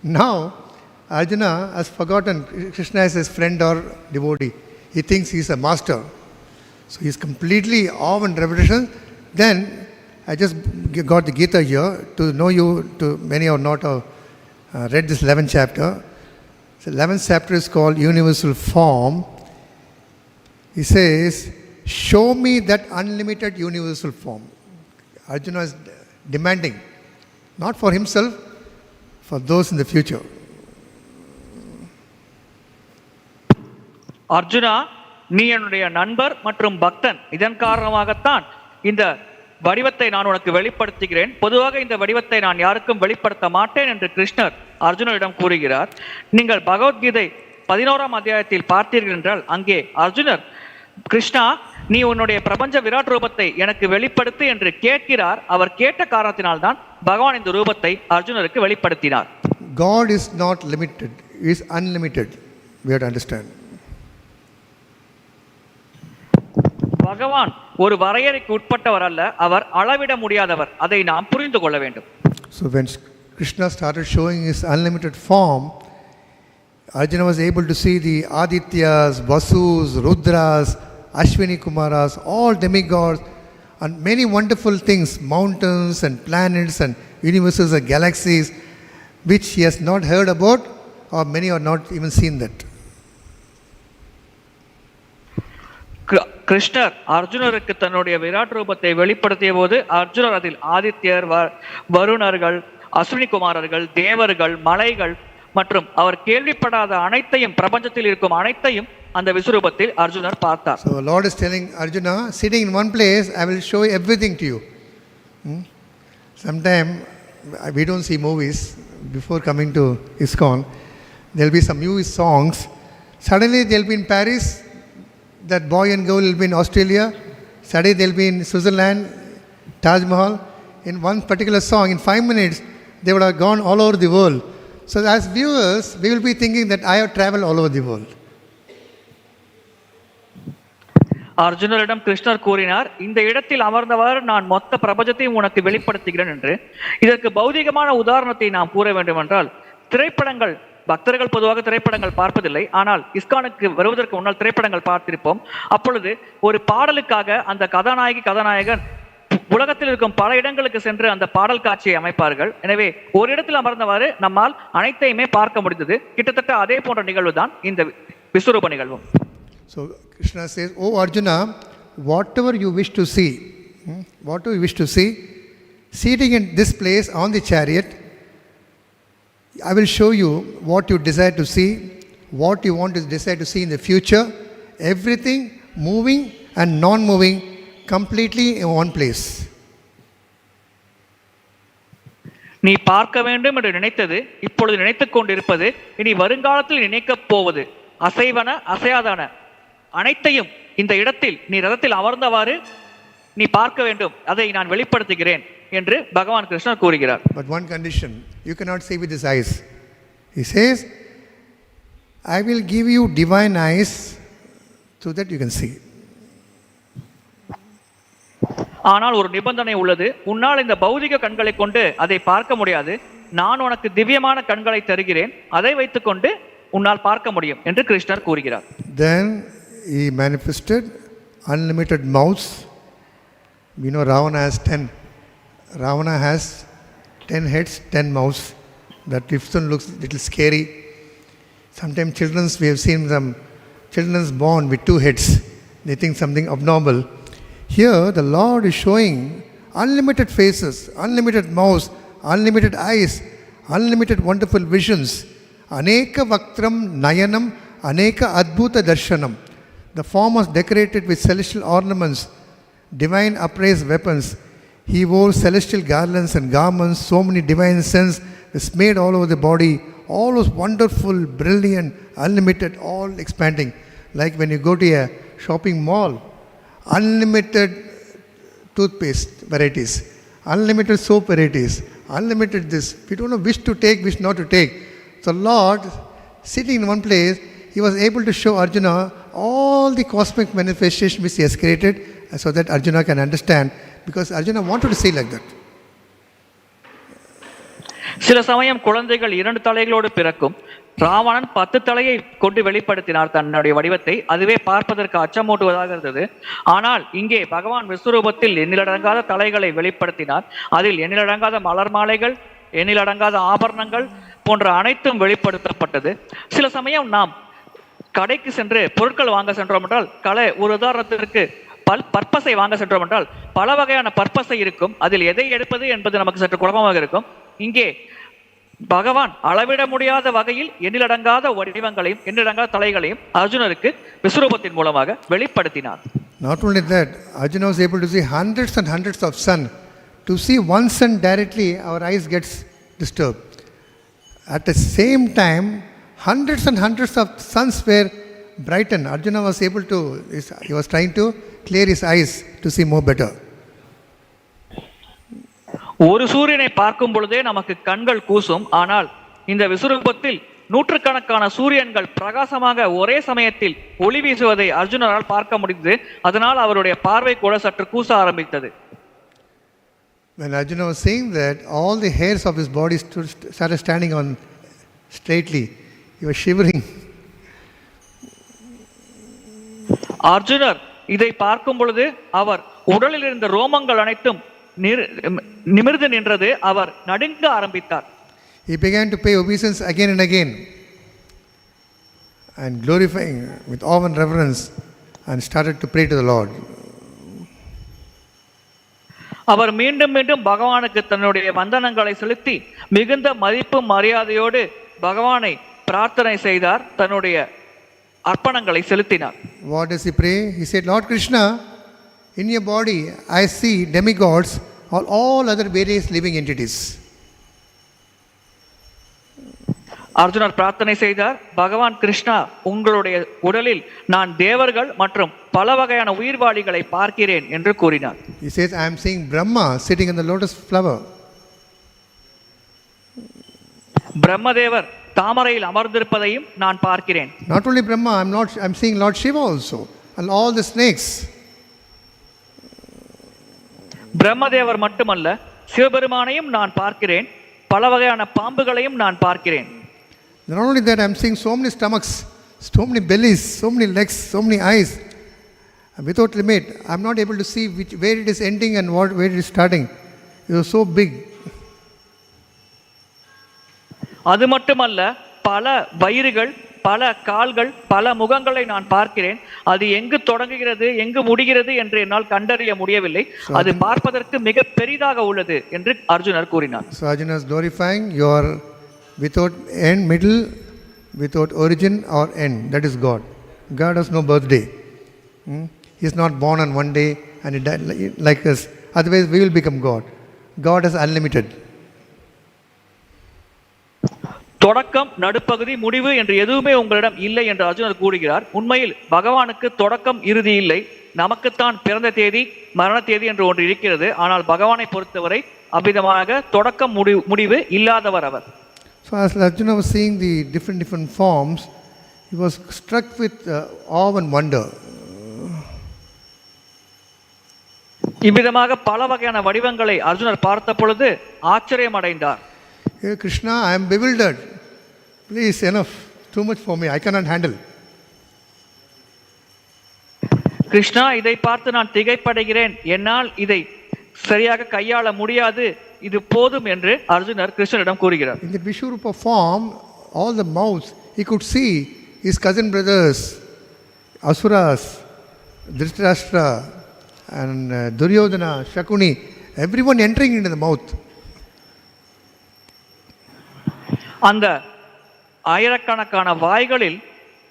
Now, Arjuna has forgotten Krishna as his friend or devotee. He thinks he is a master. So he is completely awe and reverential. Then, I just got the Gita here to know you, to many or not read this 11th chapter. The 11th chapter is called Universal Form. He says, show me that unlimited universal form. Arjuna is demanding, not for himself, for those in the future. Arjuna, நீ என்னுடைய நண்பர் மற்றும் பக்தன். இதன் காரணமாகத்தான் இந்த வடிவத்தை நான் உனக்கு வெளிப்படுத்துகிறேன். பொதுவாக இந்த வடிவத்தை நான் யாருக்கும் வெளிப்படுத்த மாட்டேன் என்று கிருஷ்ணர் அர்ஜுனரிடம் கூறுகிறார். நீங்கள் பகவத்கீதை 11ஆம் அத்தியாயத்தில் பார்த்தீர்கள் என்றால் அங்கே அர்ஜுனர், கிருஷ்ணா, நீ உன்னுடைய பிரபஞ்ச விராட் ரூபத்தை எனக்கு வெளிப்படுத்து என்று கேட்கிறார். அவர் கேட்ட காரணத்தினால்தான் பகவான் இந்த ரூபத்தை அர்ஜுனருக்கு வெளிப்படுத்தினார். God is not limited, he is unlimited. We have to understand. பகவான் ஒரு வரையறைக்கு உட்பட்டவர் அல்ல, அவர் அளவிட முடியாதவர். அதை நாம் புரிந்து கொள்ள வேண்டும். So when Krishna started showing his unlimited form, Arjuna was able to see the Adityas, Vasus, Rudras, Ashwini Kumaras, all demigods, and many wonderful things, mountains and planets and universes and galaxies, which he has not heard about, or many are not even seen that. கிருஷ்ணர் அர்ஜுனருக்கு தன்னுடைய விராட் ரூபத்தை வெளிப்படுத்திய போது அர்ஜுனர் அதில் ஆதித்யர், வருணர்கள், அஸ்வினி குமாரர்கள், தேவர்கள், மலைகள் மற்றும் அவர் கேள்விப்படாத அனைத்தையும், பிரபஞ்சத்தில் இருக்கும் அனைத்தையும் அந்த விஸ்வரூபத்தில் அர்ஜுனர் பார்த்தார். So Lord is telling Arjuna, sitting in one place, I will show everything to you. Sometime we don't see movies. Before coming to ISKCON, there will be some movie songs. Suddenly they will be in Paris. That boy and girl will be in Australia. Suddenly they will be in Switzerland, Taj Mahal. In one particular song, in 5 minutes, they would have gone all over the world. So as viewers, we will be thinking that I have traveled all over the world. அர்ஜுனரிடம் கிருஷ்ணர் கூறினார், இந்த இடத்தில் அமர்ந்தவாறு நான் மொத்த பிரபஞ்சத்தையும் உனக்கு வெளிப்படுத்துகிறேன் என்று. இதற்கு பௌதிகமான உதாரணத்தை நாம் கூற வேண்டும் என்றால், திரைப்படங்கள், பக்தர்கள் பொதுவாக திரைப்படங்கள் பார்ப்பதில்லை, ஆனால் இஸ்கானுக்கு வருவதற்கு முன்னால் திரைப்படங்கள் பார்த்திருப்போம். அப்பொழுது ஒரு பாடலுக்காக அந்த கதாநாயகன் உலகத்தில் இருக்கும் பல இடங்களுக்கு சென்று அந்த பாடல் காட்சியை அமைப்பார்கள். எனவே ஒரு இடத்தில் அமர்ந்தவாறு நம்மால் அனைத்தையுமே பார்க்க முடிந்தது. கிட்டத்தட்ட அதே போன்ற நிகழ்வு தான் இந்த விஸ்வரூப நிகழ்வும். So Krishna says, "Oh Arjuna, whatever you wish to see, seating in this place on the chariot, I will show you what you desire to see, what you want to desire to see in the future, everything moving and non-moving completely in one place." நீ பார்க்க வேண்டும் என்று நினைத்தது, இப்பொழுது நினைத்துக் கொண்டிருப்பது, இனி வருங்காலத்தில் நினைக்கப் போவது, அசைவன அசையாதான அனைத்தையும் இந்த இடத்தில் நீ ரதத்தில் அமர்ந்தவாறு நீ பார்க்க வேண்டும், அதை நான் வெளிப்படுத்துகிறேன் என்று பகவான் கிருஷ்ணர் கூறுகிறார். But one condition, you cannot see with these eyes. He says, I will give you divine eyes so that you can see. ஆனால் ஒரு நிபந்தனை உள்ளது, உன்னால் இந்த பௌதிக கண்களை கொண்டு அதை பார்க்க முடியாது, நான் உனக்கு திவ்யமான கண்களை தருகிறேன், அதை வைத்துக்கொண்டு உன்னால் பார்க்க முடியும் என்று கிருஷ்ணர் கூறுகிறார். Then he manifested unlimited mouths. You know, Ravana has 10 heads, 10 mouths. That often looks a little scary. Sometimes we have seen some children's born with 2 heads. They think something abnormal. Here the Lord is showing unlimited faces, unlimited mouths, unlimited eyes, unlimited wonderful visions. Aneka vaktram nayanam, aneka adbhuta darshanam. The form was decorated with celestial ornaments, divine upraised weapons. He wore celestial garlands and garments, so many divine scents was made all over the body. All was wonderful, brilliant, unlimited, all expanding. Like when you go to a shopping mall, unlimited toothpaste varieties, unlimited soap varieties, unlimited this. We don't know which to take, which not to take. So Lord, sitting in one place, he was able to show Arjuna all the cosmic manifestations which he has created, so that Arjuna can understand, because Arjuna wanted to see like that. சில சமயம் குழந்தைகள் 2 தலைகளோடு பிறக்கும். ராவணன் 10 தலையை கொண்டு வெளிப்படுத்தினார் தன்னுடைய வடிவத்தை. அதுவே பார்ப்பதற்கு அச்சமூட்டுவதாக இருந்தது. ஆனால் இங்கே பகவான் விஸ்வரூபத்தில் எண்ணிலடங்காத தலைகளை வெளிப்படுத்தினார். அதில் எண்ணிலடங்காத மலர் மாலைகள், எண்ணிலடங்காத ஆபரணங்கள் போன்ற அனைத்தும் வெளிப்படுத்தப்பட்டது. சில சமயம் நாம் கடைக்கு சென்று பொருட்கள் வாங்க சென்றோம் என்றால், ஒரு உதாரணத்திற்கு பர்பஸை வாங்க சென்றோம் என்றால் பல வகையான பர்பஸை இருக்கும். அதில் எதை எடுப்பது என்பது நமக்கு சற்று குழப்பமாக இருக்கும். இங்கே பகவான் அளவிட முடியாத வகையில் எண்ணிலடங்காத வடிவங்களையும் எண்ணிலடங்காத தலைகளையும் அர்ஜுனருக்கு விஸ்வரூபத்தின் மூலமாக வெளிப்படுத்தினார். Not only that, Arjuna was able to see hundreds and hundreds of sun. To see one sun directly, our eyes gets disturbed. At the same time, hundreds and hundreds of suns were brightened. Arjuna was able to, he was trying to clear his eyes to see more better. ஒரு சூரியனை பார்க்கும் பொழுதே நமக்கு கண்கள் கூசும். ஆனால் இந்த விஸ்வரூபத்தில் நூற்றுக்கணக்கான சூரியன்கள் பிரகாசமாக ஒரே சமயத்தில் ஒளி வீசுவதை அர்ஜுனரால் பார்க்க முடிந்தது. அதனால் அவருடைய பார்வை கூட சற்று கூச ஆரம்பித்தது. When Arjuna was saying that, all the hairs of his body started standing on straightly. He was shivering. அர்ஜுனர் இதை பார்க்கும் பொழுது அவர் உடலில் இருந்த ரோமங்கள் அனைத்தும் நிமிர்ந்து நின்றது. அவர் நடுங்க ஆரம்பித்தார். He began to pay obeisance again and again and glorifying with awe and reverence and started to pray to the Lord. அவர் மீண்டும் மீண்டும் பகவானுக்கு தன்னுடைய வந்தனங்களை செலுத்தி மிகுந்த மதிப்பு மரியாதையோடு பகவானை பிரார்த்தனை செய்தார். தன்னுடைய அர்ப்பணங்களை செலுத்தினார். What does he pray? He said, Lord Krishna, in your body I see demigods or all other various living entities. அர்ஜுனர் பிரார்த்தனை செய்தார், பகவான் கிருஷ்ணா, உங்களுடைய உடலில் நான் தேவர்கள் மற்றும் பல வகையான உயிர்வாளிகளை பார்க்கிறேன் என்று கூறினார். He says, I am seeing Brahma sitting in the lotus flower. பிரம்மதேவர் தாமரையில் அமர்ந்திருப்பதையும் நான் பார்க்கிறேன். Not only Brahma, I am seeing Lord Shiva also and all the snakes. பிரம்மதேவர் மட்டுமல்ல, சிவபெருமானையும் நான் பார்க்கிறேன், பல வகையான பாம்புகளையும் நான் பார்க்கிறேன். Not only that, I am seeing so many stomachs, so many bellies, so many legs, so many eyes. Without limit, I am not able to see where it is ending and where it is starting. It was so big. அது மட்டுமல்ல, பல வயிறுகள், பல கால்கள், பல முகங்களை நான் பார்க்கிறேன். அது எங்கு தொடங்குகிறது, எங்கு முடிகிறது என்று என்னால் கண்டறிய முடியவில்லை. அது பார்ப்பதற்கு மிக பெரிதாக உள்ளது என்று அர்ஜுனர் கூறினார். So Arjuna is glorifying your without end, middle, without origin or end. That is God. God has no birthday. He is not born on one day and he died like us. Otherwise we will become God. God is unlimited. தொடக்கம், நடுப்பகுதி, முடிவு என்று எதுவுமே உங்களிடம் இல்லை என்று அர்ஜுனர் கூறுகிறார். உண்மையில் பகவானுக்கு தொடக்கம், இறுதி இல்லை. நமக்குத்தான் பிறந்த தேதி, மரண தேதி என்று ஒன்று இருக்கிறது. ஆனால் பகவானை பொறுத்தவரை அவ்விதமாக தொடக்கம், முடிவு இல்லாதவர் அவர். So as Arjuna was seeing the different forms, he was struck with awe and wonder. இவ்விதமாக பல வகையான வடிவங்களை அர்ஜுனர் பார்த்த பொழுது ஆச்சரியம் அடைந்தார். Hey Krishna, I am bewildered. Please, enough. Too much for me. I cannot handle. Krishna, இதை பார்த்து நான் திகைப்படைகிறேன். என்னால் இதை சரியாக கையாள முடியாது. இது போதும் என்று அர்ஜுனர் கிருஷ்ணரிடம் கூறுகிறார். In the viśva-rūpa form, all the mouths, he could see his cousin brothers, Asuras, Dhritarashtra, and Duryodhana, Shakuni, everyone entering into the mouth. அந்த ஆயிரக்கணக்கான வாய்களில்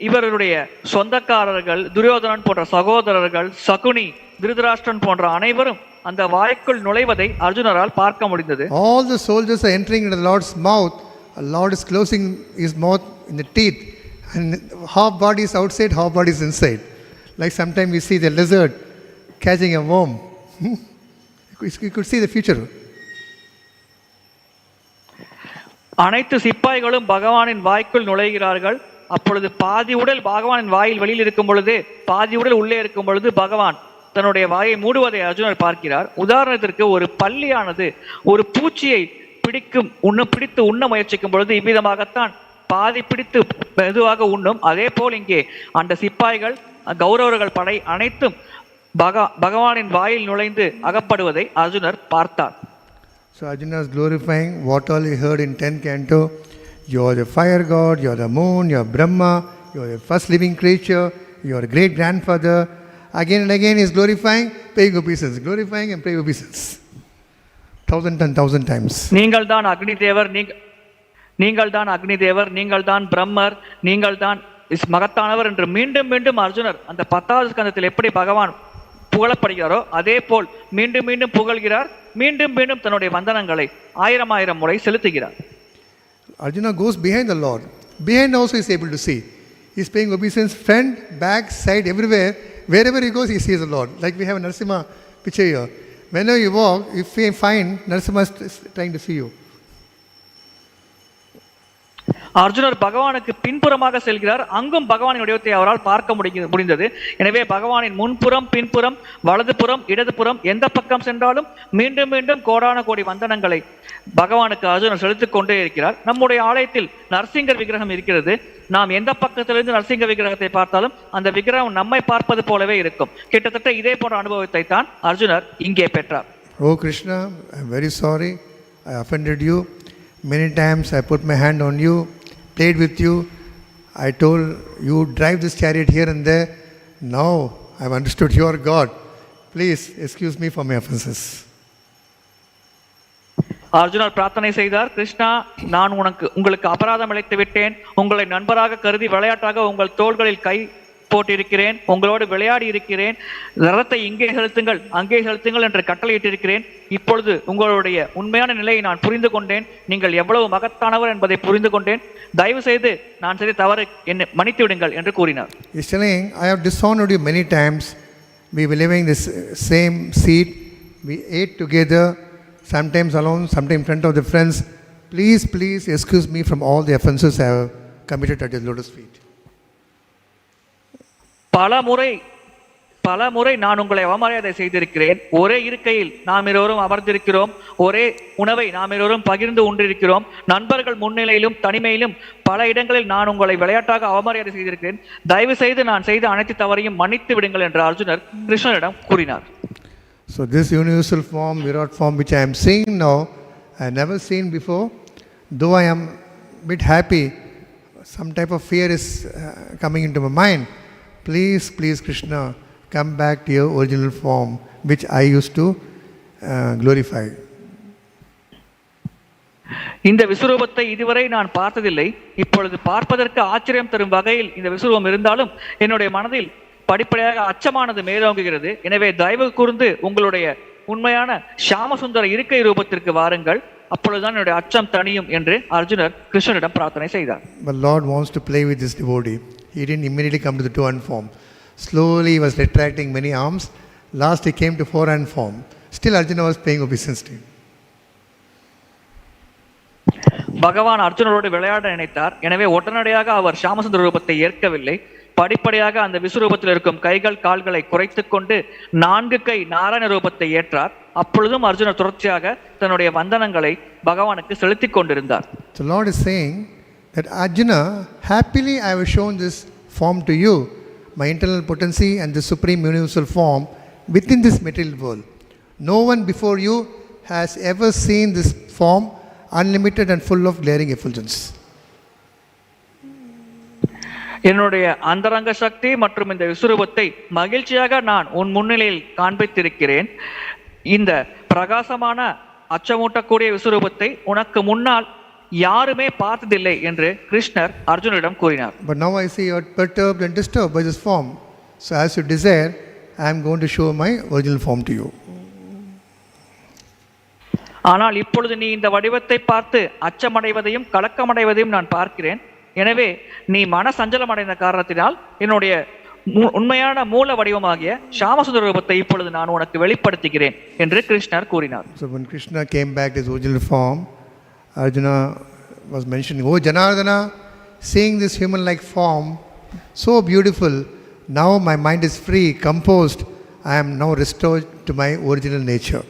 இவருடைய சொந்தக்காரர்கள், துரியோதனன் போன்ற சகோதரர்கள், சகுனி, திருதராஷ்டிரன் போன்ற அனைவரும் அந்த வாய்க்குள் நுழைவதை அர்ஜுனரால் பார்க்க முடிந்தது. All the soldiers are entering into the Lord's mouth. The Lord is closing his mouth in the teeth, and half body is outside, half body is inside. Like sometimes we see the lizard catching a worm. You could see the future. அனைத்து சிப்பாய்களும் பகவானின் வாய்க்குள் நுழைகிறார்கள். அப்பொழுது பாதி உடல் பகவானின் வாயில் வெளியில் இருக்கும் பொழுது, பாதி உடல் உள்ளே இருக்கும் பொழுது பகவான் தன்னுடைய வாயை மூடுவதை அர்ஜுனர் பார்க்கிறார். உதாரணத்திற்கு, ஒரு பல்லியானது ஒரு பூச்சியை பிடித்து உண்ண முயற்சிக்கும் பொழுது இவ்விதமாகத்தான் பாதி பிடித்து மெதுவாக உண்ணும். அதே போல் இங்கே அந்த சிப்பாய்கள் கௌரவர்கள் படை அனைத்தும் பகவானின் வாயில் நுழைந்து அகப்படுவதை அர்ஜுனர் பார்த்தார். So Arjuna is glorifying what all he heard in 10th canto. You are the fire god, you are the moon, you are Brahma, you are the first living creature, you are a great grandfather. Again and again he is glorifying, paying obeisance, glorifying and paying obeisance. 1,000 times. நீங்கள் தான் அக்னி தேவர், நீங்கள் தான் பிரம்மர், நீங்கள் தான் மகத்தானவர் என்று மீண்டும் மீண்டும் அர்ஜுனர் அந்த 10வது ஸ்கந்தத்தில் எப்படி பகவான் புகழப்படுகிறாரோ அதே போல் மீண்டும் மீண்டும் புகழ்கிறார், மீண்டும் மீண்டும் தன்னுடைய வந்தனங்களை 1000 முறை செலுத்துகிறார். Arjuna goes behind the Lord. Behind also he is able to see. He is paying obeisance front, back, side, everywhere. Wherever he goes, he sees the Lord. Like we have a Narasimha picture here. Whenever you walk, if you find Narasimha is trying to see you. அர்ஜுனர் பகவானுக்கு பின்புறமாக செல்கிறார். அங்கும் பகவானின் வடிவத்தை அவரால் பார்க்க முடிந்தது. எனவே பகவானின் முன்புறம், பின்புறம், வலதுபுறம், இடதுபுறம் எந்த பக்கம் சென்றாலும் மீண்டும் மீண்டும் கோடான கோடி வந்தனங்களை பகவானுக்கு அர்ஜுனர் செலுத்திக் கொண்டே இருக்கிறார். நம்முடைய ஆலயத்தில் நரசிங்கர் விக்கிரகம் இருக்கிறது. நாம் எந்த பக்கத்திலிருந்து நரசிங்க விக்கிரகத்தை பார்த்தாலும் அந்த விக்கிரகம் நம்மை பார்ப்பது போலவே இருக்கும். கிட்டத்தட்ட இதே போன்ற அனுபவத்தை தான் அர்ஜுனர் இங்கே பெற்றார். Oh Krishna, I am very sorry. I offended you. Many times I put my hand on you, played with you. I told you drive this chariot here and there. Now I have understood you are God. Please excuse me for my offenses. அர்ஜுனர் பிரார்த்தனை செய்தார். கிருஷ்ணா, நான் உங்களுக்கு அபராதம் இழைத்து விட்டேன். உங்களை நண்பராக கருதி விளையாட்டாக உங்கள் தோள்களில் கை போட்டிருக்கிறேன், உங்களோடு விளையாடி இருக்கிறேன். ரதத்தை இங்கே செலுத்துங்கள், அங்கே செலுத்துங்கள் என்று கட்டளையிட்டிருக்கிறேன். இப்பொழுது உங்களுடைய உண்மையான நிலையை நான் புரிந்து கொண்டேன். நீங்கள் எவ்வளவு மகத்தானவர் என்பதை புரிந்து கொண்டேன். தயவு செய்து நான் செய்த தவறு என்னை மன்னித்து விடுங்கள் என்று கூறினார். He is telling, I have dishonored you many times. We were living in this same seat. We ate together, sometimes alone, sometimes in front of the friends. Please excuse me from all the offenses I have committed at your lotus feet. பல முறை நான் உங்களை அவமரியாதை செய்திருக்கிறேன். ஒரே இருக்கையில் நாம் இருவரும் அமர்ந்திருக்கிறோம், ஒரே உணவை நாம் இருவரும் பகிர்ந்து உண்டிருக்கிறோம். நண்பர்கள் முன்னிலையிலும் தனிமையிலும் பல இடங்களில் நான் உங்களை விளையாட்டாக அவமரியாதை செய்திருக்கிறேன். தயவு செய்து நான் செய்த அனைத்து தவறையும் மன்னித்து விடுங்கள் என்று அர்ஜுனர் கிருஷ்ணனிடம் கூறினார். So this universal form, virāṭ form which I am seeing now, I have never seen before. Though I am a bit happy, some type of fear is coming into my mind. Please Krishna, come back to your original form which I used to glorify. இந்த விஸ்வரூபத்தை இதுவரை நான் பார்த்ததில்லை. இப்பொழுது பார்ப்பதற்கு ஆச்சரியம் தரும் வகையில் இந்த விஸ்வரூபம் இருந்தாலும் என்னுடைய மனதில் படிப்படியாக அச்சமானது மேலோங்குகிறது. எனவே தயவு கூர்ந்து உங்களுடைய உண்மையான ஷாமசுந்தர இருக்கை ரூபத்திற்கு வாருங்கள், அப்பொழுதுதான் என்னுடைய அச்சம் தணியும் என்று அர்ஜுனர் கிருஷ்ணனிடம் பிரார்த்தனை செய்தார். But Lord wants to play with this devotee. He didn't immediately come to the two-hand form. Slowly he was retracting many arms. Last he came to four-hand form. Still Arjuna was paying obeisance to him. பகவான் அர்ஜுனரோடு விளையாட நினைத்தார். எனவே உடனடியாக அவர் ஷாமசுந்தர ரூபத்தை ஏற்கவில்லை. படிப்படியாக அந்த விஸ்வரூபத்தில் இருக்கும் கைகள் கால்களை குறைத்துக் கொண்டு 4 கை நாராயண ரூபத்தை ஏற்றார். அப்பொழுதும் அர்ஜுனர் தொடர்ச்சியாக தன்னுடைய வந்தனங்களை பகவானுக்கு செலுத்திக் கொண்டிருந்தார். The Lord is saying that Arjuna, happily I have shown this form to you, my internal potency and the supreme universal form within this material world. No one before you has ever seen this form, unlimited and full of glaring effulgence. என்னுடைய அந்தரங்க சக்தி மற்றும் இந்த விஸ்வரூபத்தை மகிழ்ச்சியாக நான் உன் முன்னிலையில் காண்பித்திருக்கிறேன். இந்த பிரகாசமான அச்சமூட்டக்கூடிய விஸ்வரூபத்தை உனக்கு முன்னால் யாருமே பார்த்ததில்லை என்று கிருஷ்ணர் அர்ஜுனிடம் கூறினார். But now I see you are perturbed and disturbed by this form. So as you desire, I am going to show my original form to you. ஆனால் இப்பொழுது நீ இந்த வடிவத்தை பார்த்து அச்சமடைவதையும் கலக்கமடைவதையும் நான் பார்க்கிறேன். எனவே நீ மன சஞ்சலம் அடைந்த காரணத்தினால் என்னுடைய உண்மையான மூல வடிவமாகிய ஷாமசுந்தர ரூபத்தை இப்பொழுது நான் உனக்கு வெளிப்படுத்துகிறேன் என்று கிருஷ்ணர் கூறினார். So when Krishna came back to his original form, Arjuna was mentioning, "Oh Janardana, seeing this human-like form, so beautiful, now my mind is free, composed, I am now restored to my original nature."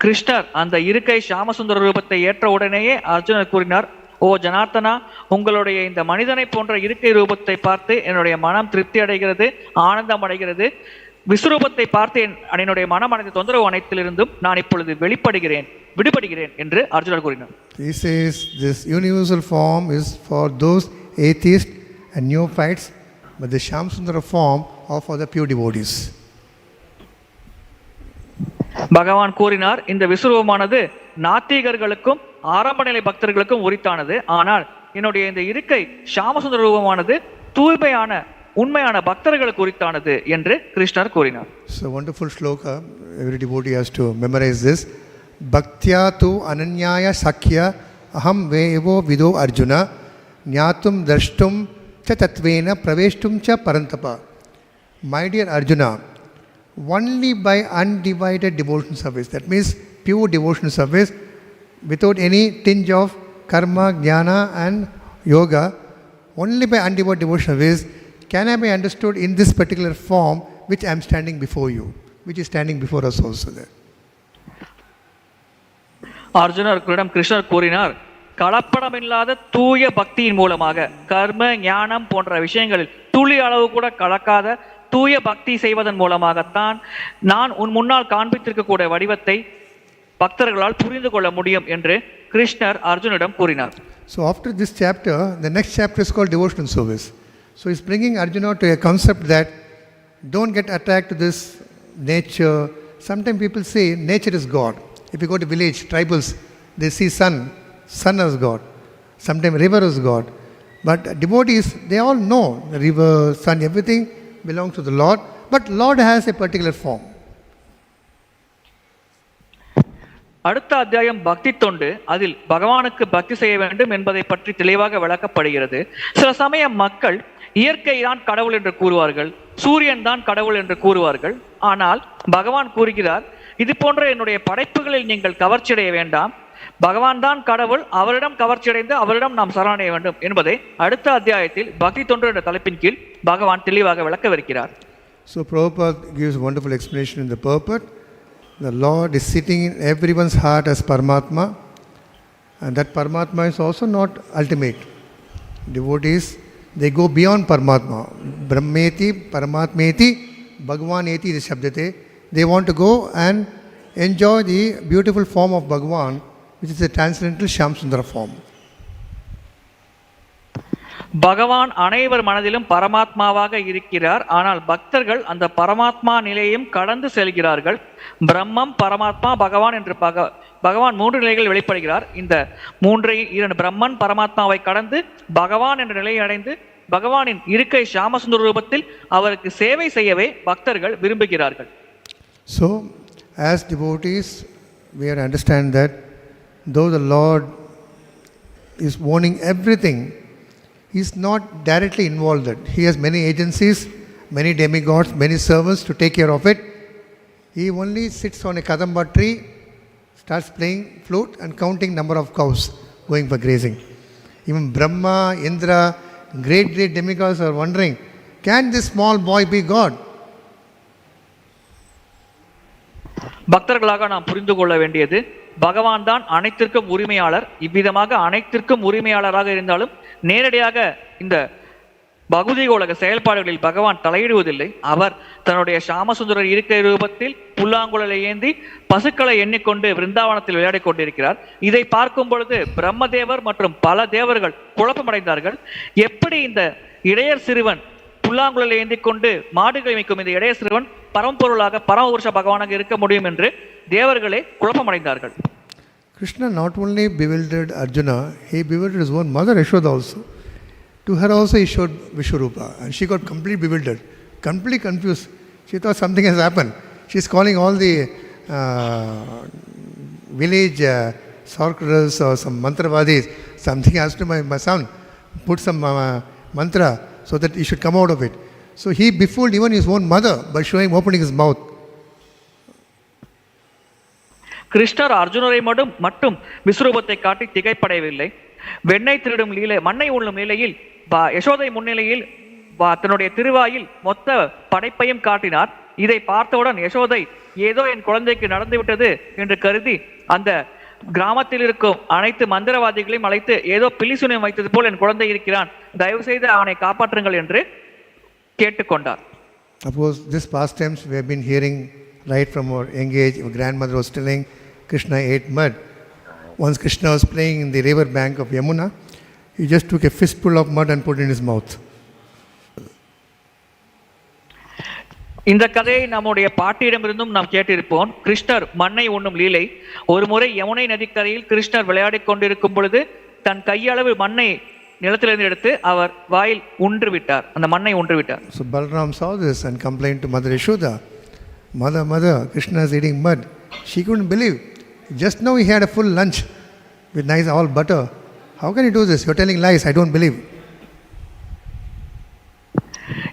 கிருஷ்ணர் அந்த இருக்கை ஷாமசுந்தர ரூபத்தை ஏற்ற உடனேயே அர்ஜுனர் கூறினார், ஓ ஜனார்த்தனா, உங்களுடைய இந்த மனிதனை போன்ற இருக்கை ரூபத்தை பார்த்து என்னுடைய மனம் திருப்தி அடைகிறது, ஆனந்தம் அடைகிறது. விஸ்வரூபத்தை பார்த்து என்னுடைய மனம் அடைந்த தொந்தரவு அனைத்திலிருந்தும் நான் இப்பொழுது விடுபடுகிறேன் என்று அர்ஜுனர் கூறினார். He says this universal form is for those atheists and neophytes, but the Shamsundara form are for the pure devotees. பகவான் கூறினார், இந்த விஸ்வரூபமானது நாத்திகர்களுக்கும் ஆரம்ப நிலை பக்தர்களுக்கும் உரித்தானது. ஆனால் என்னுடைய இந்த இருக்கை ஷாமசுந்தர ரூபமானது தூய்மையான உண்மையான பக்தர்களுக்கு உரித்தானது என்று கிருஷ்ணர் கூறினார். So wonderful shloka, every devotee has to memorize this. Bhaktya tu ananyaya sakhya aham vevo vido arjuna jnatum drashtum cha tatvena praveshtum cha parantapa. My dear Arjuna, only by undivided devotion service, that means pure devotion service without any tinge of karma, jnana and yoga, only by undivided devotion service can I be understood in this particular form which I am standing before you, which is standing before us also there. அர்ஜுனரிடம் கிருஷ்ணர் கூறினார், கலப்படமில்லாத தூய பக்தியின் மூலமாக கர்ம ஞானம் போன்ற விஷயங்களில் துளி அளவு கூட கலக்காத தூய பக்தி செய்வதன் மூலமாகத்தான் நான் உன் முன்னால் காண்பித்திருக்கக்கூடிய வடிவத்தை பக்தர்களால் புரிந்து கொள்ள முடியும் என்று கிருஷ்ணர் அர்ஜுனிடம் கூறினார். So after this chapter, the next chapter is called devotional service. So he's bringing Arjuna to a concept that don't get attached to this nature. Sometimes people say nature is God. If you go to village, tribals, they see sun as God. Sometimes river is God. But devotees, they all know the river, sun, everything belongs to the Lord. But Lord has a particular form. அடுத்த அத்தியாயம் பக்தி தொண்டு. அதில் பகவானுக்கு பக்தி செய்ய வேண்டும் என்பதை பற்றி தெளிவாக விளக்கப்படுகிறது. சில சமயம் மக்கள் இயற்கை தான் கடவுள் என்று கூறுவார்கள், சூரியன் தான் கடவுள் என்று கூறுவார்கள். ஆனால் பகவான் கூறுகிறார், இது போன்ற என்னுடைய படைப்புகளில் நீங்கள் கவர்ச்சி அடைய வேண்டாம், பகவான் தான் கடவுள், அவரிடம் கவர்ச்சி அடைந்து அவரிடம் நாம் சரணடைய வேண்டும் என்பதை அடுத்த அத்தியாயத்தில் பக்தி தொண்டு என்ற தலைப்பின் கீழ் பகவான் தெளிவாக விளக்கவிருக்கிறார். So Prabhupada gives a wonderful explanation in the purport. The Lord is sitting in everyone's heart as Paramatma, and that Paramatma is also not ultimate. Devotees, they go beyond Paramatma. Brahmeti, Paramatmeti, Bhagavaneti is Shabdate. They want to go and enjoy the beautiful form of Bhagavan, which is a transcendental Shamsundara form. பகவான் அனைவர் மனதிலும் பரமாத்மாவாக இருக்கிறார். ஆனால் பக்தர்கள் அந்த பரமாத்மா நிலையையும் கடந்து செல்கிறார்கள். பிரம்மம், பரமாத்மா, பகவான் என்று பகவான் மூன்று நிலைகள் வெளிப்படுகிறார். இந்த இரண்டு பிரம்மன் பரமாத்மாவை கடந்து பகவான் என்ற நிலையை அடைந்து பகவானின் இருக்கை ஷாமசுந்தர ரூபத்தில் அவருக்கு சேவை செய்யவே பக்தர்கள் விரும்புகிறார்கள். So, as devotees, we have to understand that though the Lord is owning everything, He is not directly involved. He has many agencies, many demigods, many servants to take care of it. He only sits on a kadamba tree, starts playing flute and counting number of cows going for grazing. Even Brahma, Indra, great demigods are wondering, can this small boy be God? பக்தர்களாக நாம் புரிந்து கொள்ள வேண்டியது, பகவான் தான் அனைத்திற்கும் உரிமையாளர். இவ்விதமாக அனைத்திற்கும் உரிமையாளராக இருந்தாலும் நேரடியாக இந்த பௌதிக உலக செயல்பாடுகளில் பகவான் தலையிடுவதில்லை. அவர் தன்னுடைய ஷாமசுந்தரர் இருக்கை ரூபத்தில் புல்லாங்குழலை ஏந்தி பசுக்களை எண்ணிக்கொண்டு விருந்தாவனத்தில் விளையாடி கொண்டிருக்கிறார். இதை பார்க்கும் பொழுது பிரம்மதேவர் மற்றும் பல தேவர்கள் குழப்பமடைந்தார்கள். எப்படி இந்த இடையர் சிறுவன் புல்லாங்குழலை ஏந்தி கொண்டு மாடுகளை மேய்க்கும் இந்த இடையர் சிறுவன் பரம்பொருளாக பரமபுருஷ பகவானாக இருக்க முடியும் என்று தேவர்களே குழப்பமடைந்தார்கள். Krishna not only bewildered Arjuna, he bewildered his own mother Yashoda also. To her also he showed viśva-rūpa, and she got completely bewildered, completely confused. She thought something has happened. She is calling all the village sorcerers or some mantravadis. Something has to my son, put some mantra so that he should come out of it. So he befooled even his own mother by opening his mouth. கிருஷ்ணர் அர்ஜுனரை மட்டும் விஸ்வரூபத்தை காட்டி திகைப்படையவில்லை. வெண்ணெய் திருடும் லீலை, மண்ணை உள்ளும் லீலையில் யசோதை முன்னிலையில் தன்னுடைய திருவாயில் மொத்த படைப்பையும் காட்டினார். இதை பார்த்தவுடன் யசோதை ஏதோ என் குழந்தைக்கு நடந்துவிட்டது என்று கருதி அந்த கிராமத்தில் இருக்கும் அனைத்து மந்திரவாதிகளையும் அழைத்து ஏதோ பிலிசுனியம் வைத்தது போல் என் குழந்தை இருக்கிறான், தயவு செய்து அவனை காப்பாற்றுங்கள் என்று கேட்டுக்கொண்டார். Suppose this pastimes we have been hearing right from our young age. Our grandmother was telling Krishna ate mud. Once Krishna was playing in the river bank of Yamuna, he just took a fistful of mud and put it in his mouth. இந்த கதையை நம்முடைய பாட்டியிடமிருந்தும் நாம் கேட்டிருப்போம். கிருஷ்ணர் மண்ணை உண்ணும் லீலை. ஒரு முறை யமுனை நதிக்கரையில் கிருஷ்ணர் விளையாடிக் கொண்டிருக்கும் பொழுது தன் கையளவு மண்ணை நிலத்திலிருந்து எடுத்து அவர் வாயில் உன்று விட்டார், அந்த மண்ணை உன்று விட்டார். So Balaram saw this and complained to Mother Yashoda, Mother, Krishna is eating mud. She couldn't believe. Just now he had a full lunch with nice all butter. How can you do this? You're telling lies. I don't believe.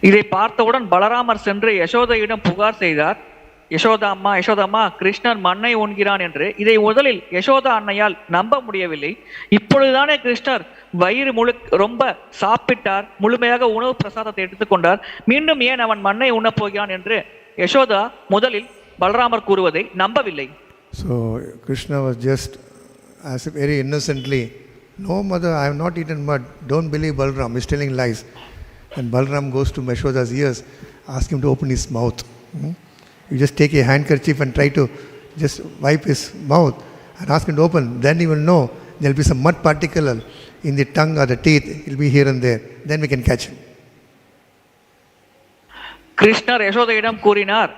இதை பார்த்தவுடன் பலராமர் சென்று யசோதையிடம் புகார் செய்தார். யசோதா அம்மா, கிருஷ்ணர் மண்ணை உண்கிறான் என்று. இதை முதலில் யசோதா அன்னையால் நம்ப முடியவில்லை. இப்பொழுதுதானே கிருஷ்ணர் வயிறு ரொம்ப சாப்பிட்டார், முழுமையாக உணவு பிரசாதத்தை எடுத்துக்கொண்டார், மீண்டும் ஏன் அவன் மண்ணை உண்ணப் போகிறான் என்று யசோதா முதலில் பலராமர் கூறுவதை நம்பவில்லை. So Krishna was just as if very innocently, no mother, I have not eaten mud. Don't believe Balaram. He's telling lies. And Balaram goes to Yashoda's ears, ask him to open his mouth. You just take a handkerchief and try to just wipe his mouth and ask him to open. Then he will know there will be some mud particle in the tongue or the teeth. It will be here and there. Then we can catch him. கிருஷ்ணர் யசோதையிடம் கூறினார்,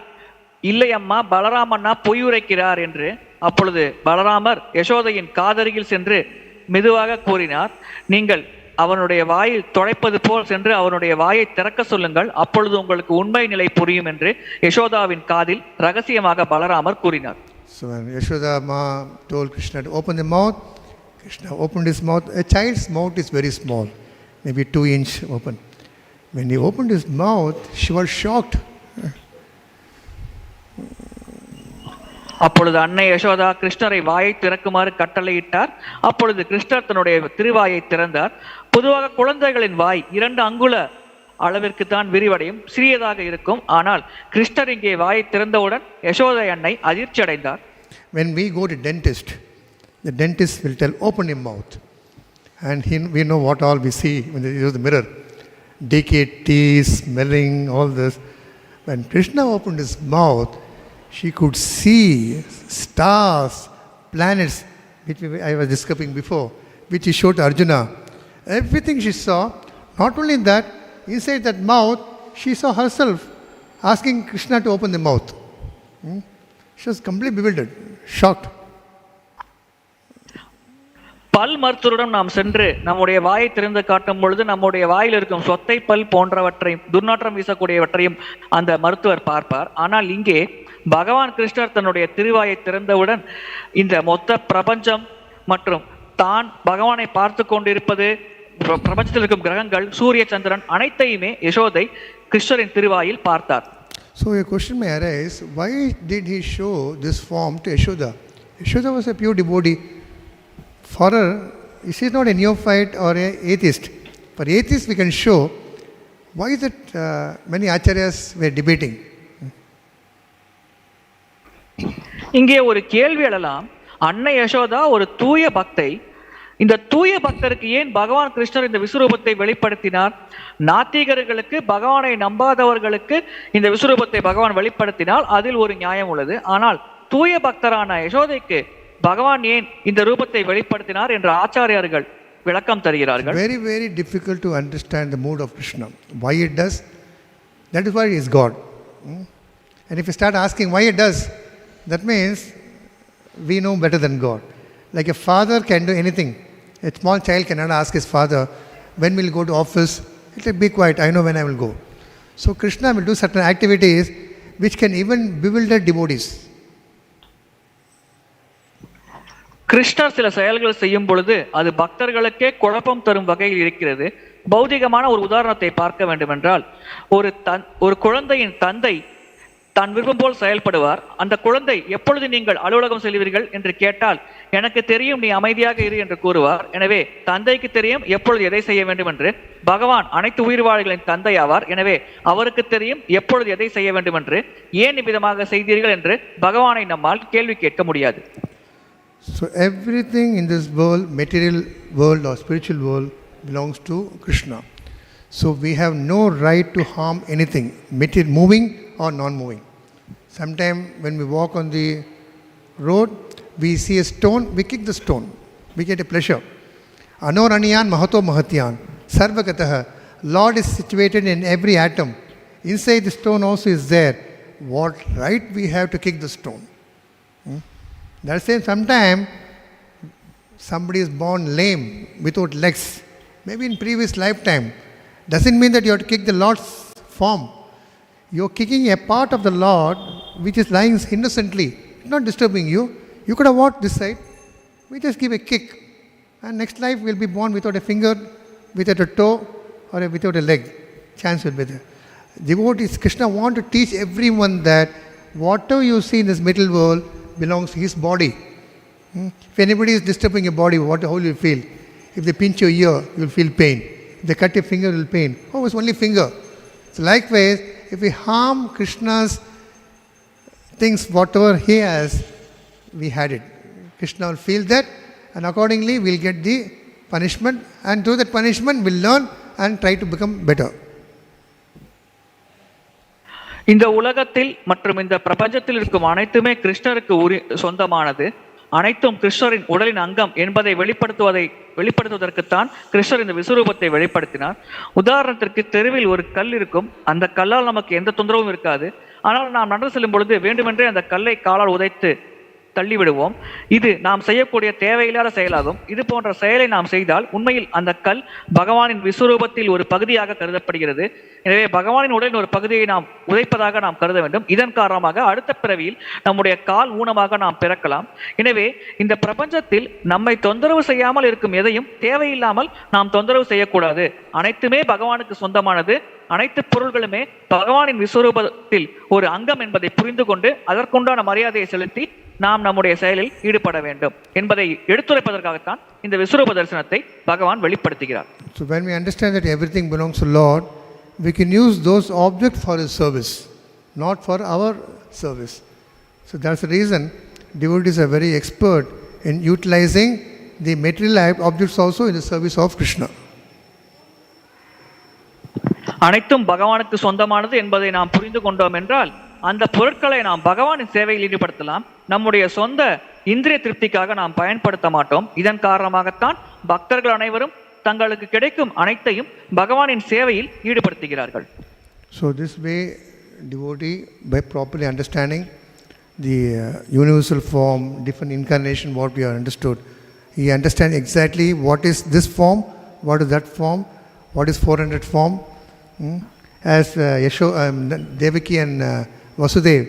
இல்லை அம்மா, பலராமண்ணா பொய் உரைக்கிறார் என்று. அப்பொழுது பலராமர் யசோதையின் காதருகில் சென்று மெதுவாக கூறினார், நீங்கள் அவனுடைய வாயில் துடைப்பது போல் சென்று அவனுடைய வாயை திறக்க சொல்லுங்கள், அப்பொழுது உங்களுக்கு உண்மை நிலை புரியும் என்று யசோதாவின் காதில் ரகசியமாக பலராமர் கூறினார். So when Yashoda Ma told Krishna to open the mouth, Krishna opened his mouth. A child's mouth is very small, maybe 2 inch open. When he opened his mouth, she was shocked. அப்பொழுது அன்னை யசோதா கிருஷ்ணரை வாயை திறக்குமாறு கட்டளையிட்டார். அப்பொழுது கிருஷ்ணர் தன்னுடைய திருவாயை திறந்தார். பொதுவாக குழந்தைகளின் வாய் 2 அங்குல அளவிற்கு தான் விரிவடையும், சிறியதாக இருக்கும். ஆனால் கிருஷ்ணர் இங்கே வாயை திறந்தவுடன் யசோதை அன்னை அதிர்ச்சி அடைந்தார். When we go to dentist, the dentist will tell open your mouth, and we know what all we see when they use the mirror, decayed teeth, smelling, all this. When Krishna opened his mouth, she could see stars, planets, which I was describing before, which he showed to Arjuna. Everything she saw. Not only that, inside that mouth, she saw herself asking Krishna to open the mouth. She was completely bewildered, shocked. பல் மருத்துவரிடம் நாம் சென்று நம்முடைய வாயை திறந்து காட்டும் பொழுது நம்முடைய வாயில் இருக்கும் சொத்தை பல் போன்றவற்றையும் துர்நாற்றம் வீசக்கூடியவற்றையும் அந்த மருத்துவர் பார்ப்பார். ஆனால் இங்கே பகவான் கிருஷ்ணர் தன்னுடைய திருவாயை திறந்தவுடன் இந்த மொத்த பிரபஞ்சம் மற்றும் தான் பகவானை பார்த்து கொண்டிருப்பது, பிரபஞ்சத்தில் இருக்கும் கிரகங்கள், சூரிய சந்திரன் அனைத்தையுமே யசோதை கிருஷ்ணரின் திருவாயில் பார்த்தார். So a question may arise, why did he show this form to Yashoda? Yashoda was a pure devotee. For her, she is not a neophyte or an atheist. For atheists we can show. Why is it many acharyas were debating? இங்கே ஒரு கேள்வி எழலாம். அன்னை யசோதா ஒரு தூய பக்தை. இந்த தூய பக்தருக்கு ஏன் பகவான் கிருஷ்ணர் இந்த விஸ்வரூபத்தை வெளிப்படுத்தினார்? நாத்திகர்களுக்கு, பகவானை நம்பாதவர்களுக்கு இந்த விஸ்வரூபத்தை பகவான் வெளிப்படுத்தினால் அதில் ஒரு நியாயம் உள்ளது. ஆனால் தூய பக்தரான யசோதைக்கு பகவான் ஏன் இந்த ரூபத்தை வெளிப்படுத்தினார் என்று ஆச்சாரியார்கள் விளக்கம் தருகிறார்கள். Very, very difficult to understand the mood of Krishna. Why it does? That is why he is God. And if you start asking why it does, that means we know better than God. Like a father can do anything. A small child cannot ask his father, when will you go to office? He'll say, be quiet, I know when I will go. So Krishna will do certain activities which can even bewilder devotees. கிருஷ்ணர் சில செயல்கள் செய்யும் பொழுது அது பக்தர்களுக்கே குழப்பம் தரும் வகையில் இருக்கிறது. பௌதிகமான ஒரு உதாரணத்தை பார்க்க வேண்டும் என்றால், ஒரு குழந்தையின் தந்தை தான் விருப்பம் போல் செயல்படுவார். அந்த குழந்தை எப்பொழுது நீங்கள் அலுவலகம் செல்வீர்கள் என்று கேட்டால் எனக்கு தெரியும் நீ அமைதியாக இரு என்று கூறுவார். எனவே தந்தைக்கு தெரியும் எப்பொழுது எதை செய்ய வேண்டும் என்று. பகவான் அனைத்து உயிர்வாழிகளின் தந்தை ஆவார். எனவே அவருக்கு தெரியும் எப்பொழுது எதை செய்ய வேண்டும் என்று. ஏன் இவ்விதமாக செய்தீர்கள் என்று பகவானை நம்மால் கேள்வி கேட்க முடியாது. So everything in this world, material world or spiritual world, belongs to Krishna. So we have no right to harm anything, material, moving or non-moving. Sometimes when we walk on the road, we see a stone, we kick the stone. We get a pleasure. Anoraniyan mahato mahatyan. Sarvagataha. Lord is situated in every atom. Inside the stone also is there. What right we have to kick the stone? That's the same. Sometimes somebody is born lame, without legs. Maybe in previous lifetime. Doesn't mean that you have to kick the Lord's form. You're kicking a part of the Lord which is lying innocently, not disturbing you. You could have walked this side. We just give a kick. And next life will be born without a finger, without a toe, or without a leg. Chance will be there. Devotees, Krishna want to teach everyone that whatever you see in this middle world belongs to his body. If anybody is disturbing your body, how will you feel? If they pinch your ear, you will feel pain. If they cut your finger, you will pain. Oh, it's only finger. So likewise, if we harm Krishna's things, whatever he has, we had it. Krishna will feel that, and accordingly we'll get the punishment, and through that punishment we'll learn and try to become better. இந்த உலகத்தில் மற்றும் இந்த பிரபஞ்சத்தில் இருக்கும் அனைத்துமே கிருஷ்ணருக்கு சொந்தமானது. அனைத்தும் கிருஷ்ணரின் உடலின் அங்கம் என்பதை வெளிப்படுத்துவதற்குத்தான் கிருஷ்ணர் இந்த விஸ்வரூபத்தை வெளிப்படுத்தினார். உதாரணத்திற்கு தெருவில் ஒரு கல் இருக்கும். அந்த கல்லால் நமக்கு எந்த தொந்தரவும் இருக்காது. ஆனால் நாம் நடந்து செல்லும் பொழுது வேண்டுமென்றே அந்த கல்லை காலால் உதைத்து தள்ளிவிடுவோம். இது நாம் செய்யக்கூடிய தேவையில்லாத செயலாகும். இது போன்ற செயலை நாம் செய்தால் உண்மையில் அந்த கல் பகவானின் விஸ்வரூபத்தில் ஒரு பகுதியாக கருதப்படுகிறது. எனவே பகவானின் உடலின் ஒரு பகுதியை நாம் உதைப்பதாக நாம் கருத வேண்டும். இதன் காரணமாக அடுத்த பிறவியில் நம்முடைய கால் ஊனமாக நாம் பிறக்கலாம். எனவே இந்த பிரபஞ்சத்தில் நம்மை தொந்தரவு செய்யாமல் இருக்கும் எதையும் தேவையில்லாமல் நாம் தொந்தரவு செய்யக்கூடாது. அனைத்துமே பகவானுக்கு சொந்தமானது. அனைத்து பொருள்களுமே பகவானின் விஸ்வரூபத்தில் ஒரு அங்கம் என்பதை புரிந்து கொண்டு அதற்குண்டான மரியாதையை செலுத்தி நாம் நம்முடைய செயலில் ஈடுபட வேண்டும் என்பதை எடுத்துரைப்பதற்காகத்தான் இந்த விஸ்வரூப தரிசனத்தை பகவான் வெளிப்படுத்துகிறார். So when we understand that everything belongs to Lord, we can use those objects for his service, not for our service. So that's the reason devotees are very expert in utilizing the material objects also in the service of Krishna. அனைத்தும் பகவானுக்கு சொந்தமானது என்பதை நாம் புரிந்து கொண்டோம் என்றால் அந்த பொருட்களை நாம் பகவானின் சேவையில் ஈடுபடுத்தலாம். நம்முடைய சொந்த இந்திரிய திருப்திக்காக நாம் பயன்படுத்த மாட்டோம். இதன் காரணமாகத்தான் பக்தர்கள் அனைவரும் தங்களுக்கு கிடைக்கும் அனைத்தையும் பகவானின் சேவையில் ஈடுபடுத்துகிறார்கள். So this way devotee, by properly understanding the universal form, different incarnation, what we have understood, he understands exactly what is this form, what is that form, what is 400 form. As Devaki and Vasudev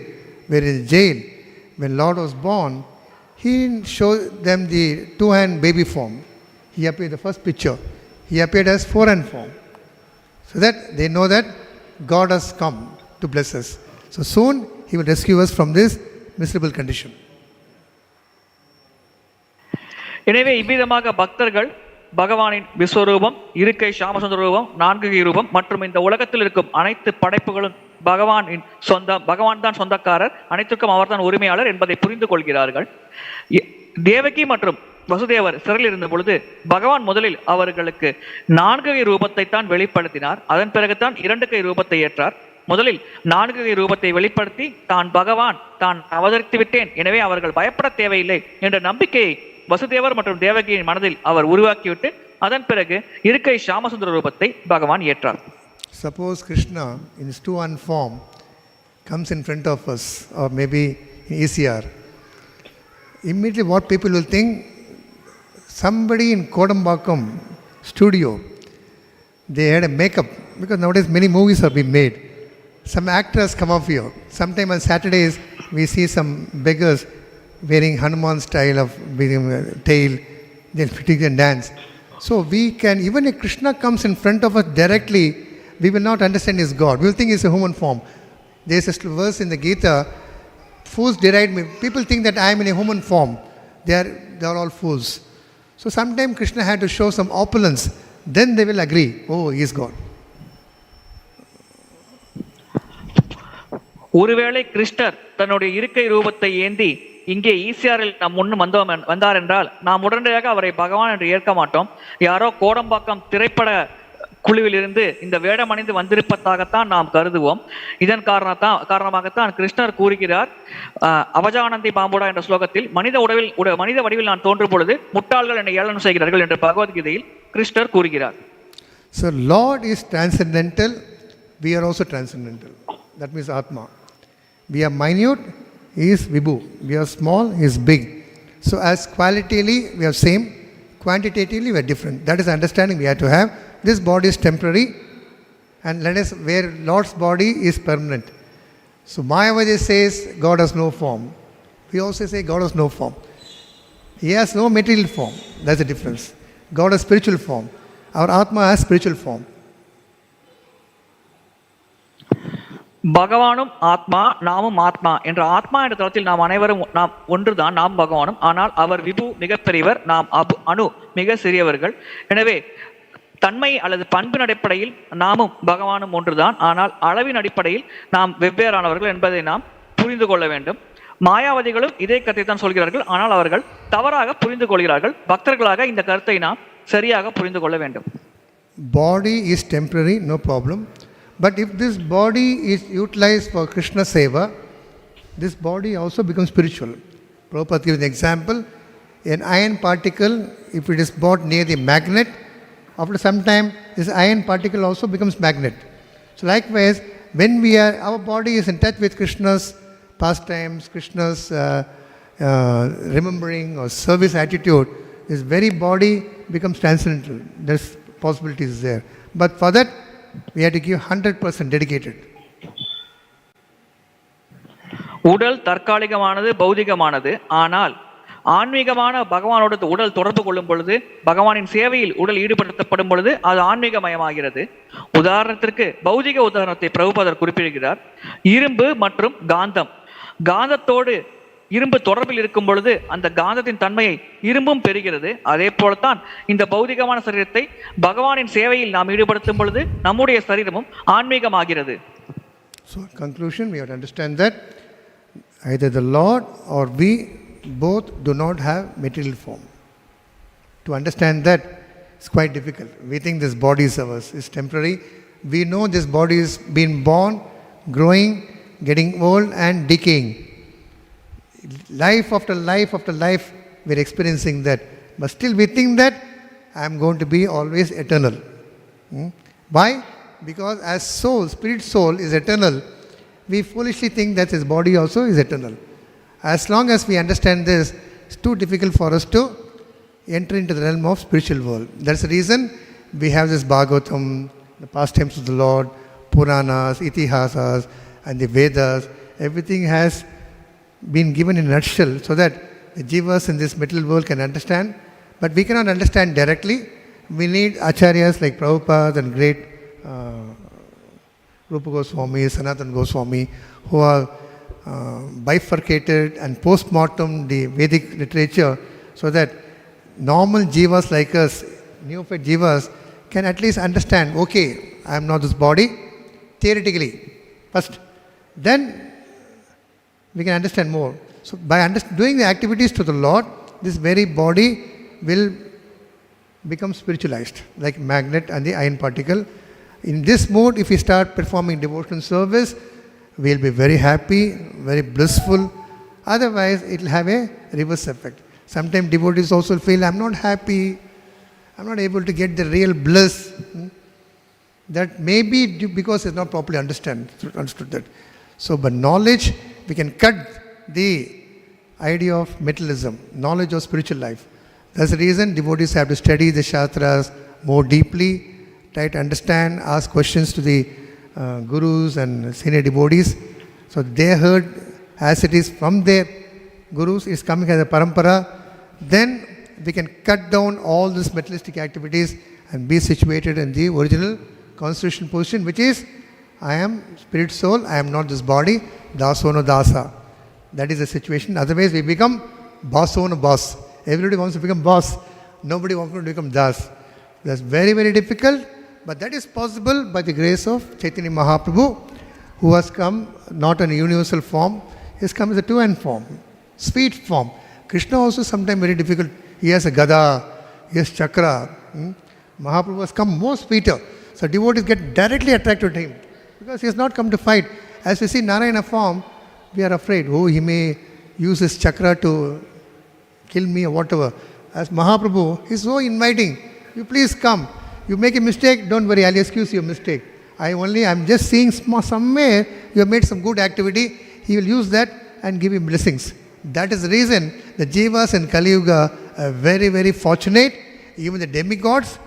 were in jail, when Lord was born, he showed them the two-hand baby form. He appeared the first picture. He appeared as 4-hand form, so that they know that God has come to bless us. So soon he will rescue us from this miserable condition. எனவே இவ்விதமாக பக்தர்கள் பகவானின் விஸ்வரூபம், இருக்கை சாமசுந்தர ரூபம், 4 கை ரூபம் மற்றும் இந்த உலகத்தில் இருக்கும் அனைத்து படைப்புகளும் பகவானின் சொந்தம். பகவான் தான் சொந்தக்காரர், அனைத்துக்கும் அவர்தான் உரிமையாளர் என்பதை புரிந்து கொள்கிறார்கள். தேவகி மற்றும் வசுதேவர் சிறையில் இருந்த பொழுது பகவான் முதலில் அவர்களுக்கு 4 கை ரூபத்தை தான் வெளிப்படுத்தினார். அதன் பிறகுதான் 2 கை ரூபத்தை ஏற்றார். முதலில் 4 கை ரூபத்தை வெளிப்படுத்தி தான் பகவான், தான் அவதரித்து விட்டேன், எனவே அவர்கள் பயப்பட தேவையில்லை என்ற நம்பிக்கையை வசுதேவர் மற்றும் தேவகியின் மனதில் அவர் உருவாக்கிவிட்டு அதன் பிறகு இருக்கை சாமசுந்தர ரூபத்தை பகவான் ஏற்றார். Suppose Krishna in his two-hand form comes in front of us, or maybe in ECR. Immediately what people will think, somebody in Kodambakkam studio, they had a makeup, because nowadays many movies have been made. Some actors come up here. Sometime on Saturdays we see some beggars wearing Hanuman style of tail, they'll fitting and dance. So we can, even if Krishna comes in front of us directly, we will not understand he's God. We will think he's a human form. There's a verse in the Gita, fools deride me. People think that I am in a human form. They are all fools. So sometimes Krishna had to show some opulence. Then they will agree, oh, he is God. ஒருவேளை கிருஷ்ணர் தன்னுடைய இருக்கை ரூபத்தை ஏந்தி இங்கே ஈசிஆரில் நம் முன்னும் வந்தார் என்றால் நாம் உடனடியாக அவரை பகவான் என்று ஏற்க மாட்டோம். யாரோ கோடம்பாக்கம் திரைப்பட குழுவில் இருந்து இந்த வேடம் அணிந்து வந்திருப்பதாகத்தான் நாம் கருதுவோம். இதன் காரணமாகத்தான் கிருஷ்ணர் கூறுகிறார் அவஜானந்தி பாம்புடா என்ற ஸ்லோகத்தில், மனித வடிவில் நான் தோன்றும் பொழுது முட்டாள்கள் என்னை ஏளனம் செய்கிறார்கள் என்று பகவத்கீதையில் கிருஷ்ணர் கூறுகிறார். So Lord is transcendental, we are also transcendental. That means Atma. We are minute, he is Vibhu. We are small, he is big. So as qualitatively we are same, quantitatively we are different. That is the understanding we have to have. This body is temporary, and where Lord's body is permanent. So Mayavadi says God has no form. We also say God has no form. He has no material form. That's the difference. God has spiritual form. Our Atma has spiritual form. பகவானும் ஆத்மா, நாமும் ஆத்மா என்ற ஆத்மா என்ற தளத்தில் நாம் அனைவரும் ஒன்றுதான், நாம் பகவானும். ஆனால் அவர் விபு மிக பெரியவர், நாம் அணு மிக சிறியவர்கள். எனவே தன்மை அல்லது பண்பின் அடிப்படையில் நாமும் பகவானும் ஒன்றுதான், ஆனால் அளவின் அடிப்படையில் நாம் வெவ்வேறானவர்கள் என்பதை நாம் புரிந்து கொள்ள வேண்டும். மாயாவதிகளும் இதே கருத்தை தான் சொல்கிறார்கள், ஆனால் அவர்கள் தவறாக புரிந்து கொள்கிறார்கள். பக்தர்களாக இந்த கருத்தை நாம் சரியாக புரிந்து கொள்ள வேண்டும். Body is temporary, no problem. But if this body is utilized for Krishna Seva, this body also becomes spiritual. Prabhupada gives an example. An iron particle, if it is brought near the magnet, after some time, this iron particle also becomes magnet. So likewise, when our body is in touch with Krishna's pastimes, Krishna's remembering or service attitude, this very body becomes transcendental. There's possibilities there. But for that, we have to give 100% dedicated. உடல் தற்காலிகமானது, பௌதிகமானது. ஆனால் ஆன்மீகமான பகவானோட உடல் தொடர்பு கொள்ளும் பொழுது, பகவானின் சேவையில் உடல் ஈடுபடுத்தப்படும் பொழுது அது ஆன்மீகமயமாகிறது. உதாரணத்திற்கு பௌதிக உதாரணத்தை பிரபுபாதர் குறிப்பிடுகிறார். இரும்பு மற்றும் காந்தம். காந்தத்தோடு இரும்பு தொடர்பில் இருக்கும் பொழுது அந்த காந்தத்தின் தன்மையை இரும்பும் பெறுகிறது. அதே போலத்தான் இந்த பௌதிகமான சரீரத்தை பகவானின் சேவையில் நாம் ஈடுபடுத்தும் பொழுது நம்முடைய சரீரமும் ஆன்மீகமாகிறது. So in conclusion, we have to understand that either the Lord or we both do not have material form. To understand that, it's quite difficult. We think this body is ours, it's temporary. We know this body is being born, growing, getting old and decaying. Life after life after life, we are experiencing that. But still we think that I am going to be always eternal. Why? Because as soul, spirit soul is eternal, we foolishly think that his body also is eternal. As long as we understand this, it's too difficult for us to enter into the realm of spiritual world. That's the reason we have this Bhagavatam, the pastimes of the Lord, Puranas, Itihasas, and the Vedas. Everything has been given in a nutshell so that the jivas in this material world can understand. But we cannot understand directly. We need acharyas like Prabhupada and great Rupa Goswami, Sanatana Goswami, who are bifurcated and post-mortem the Vedic literature so that normal jivas like us, neophyte jivas, can at least understand, okay, I am not this body, theoretically, first. Then we can understand more. So by doing the activities to the Lord, this very body will become spiritualized, like magnet and the iron particle. In this mode, if we start performing devotional service, we will be very happy, very blissful. Otherwise, it will have a reverse effect. Sometimes devotees also feel, I am not happy, I am not able to get the real bliss. That may be because it's not properly understood that. So by knowledge, we can cut the idea of materialism, knowledge of spiritual life. That's the reason devotees have to study the Shastras more deeply, try to understand, ask questions to the gurus and senior devotees. So they heard as it is from their gurus, it's coming as a parampara. Then we can cut down all these materialistic activities and be situated in the original constitutional position, which is I am spirit soul, I am not this body, dasono dasa. That is the situation. Otherwise we become bosono boss. Everybody wants to become boss. Nobody wants to become das. That's very, very difficult. But that is possible by the grace of Chaitanya Mahaprabhu, who has come not in a universal form, he has come as a two-hand form, sweet form. Krishna also sometimes very difficult. He has a gada, he has chakra. Mahaprabhu has come more sweeter. So devotees get directly attracted to him because he has not come to fight. As we see Narayana form, we are afraid, oh, he may use his chakra to kill me or whatever. As Mahaprabhu, he is so inviting. You please come. You make a mistake, don't worry, I'll excuse your mistake. I'm just seeing somewhere you have made some good activity. He will use that and give you blessings. That is the reason the Jivas in Kali Yuga are very, very fortunate. Even the demigods,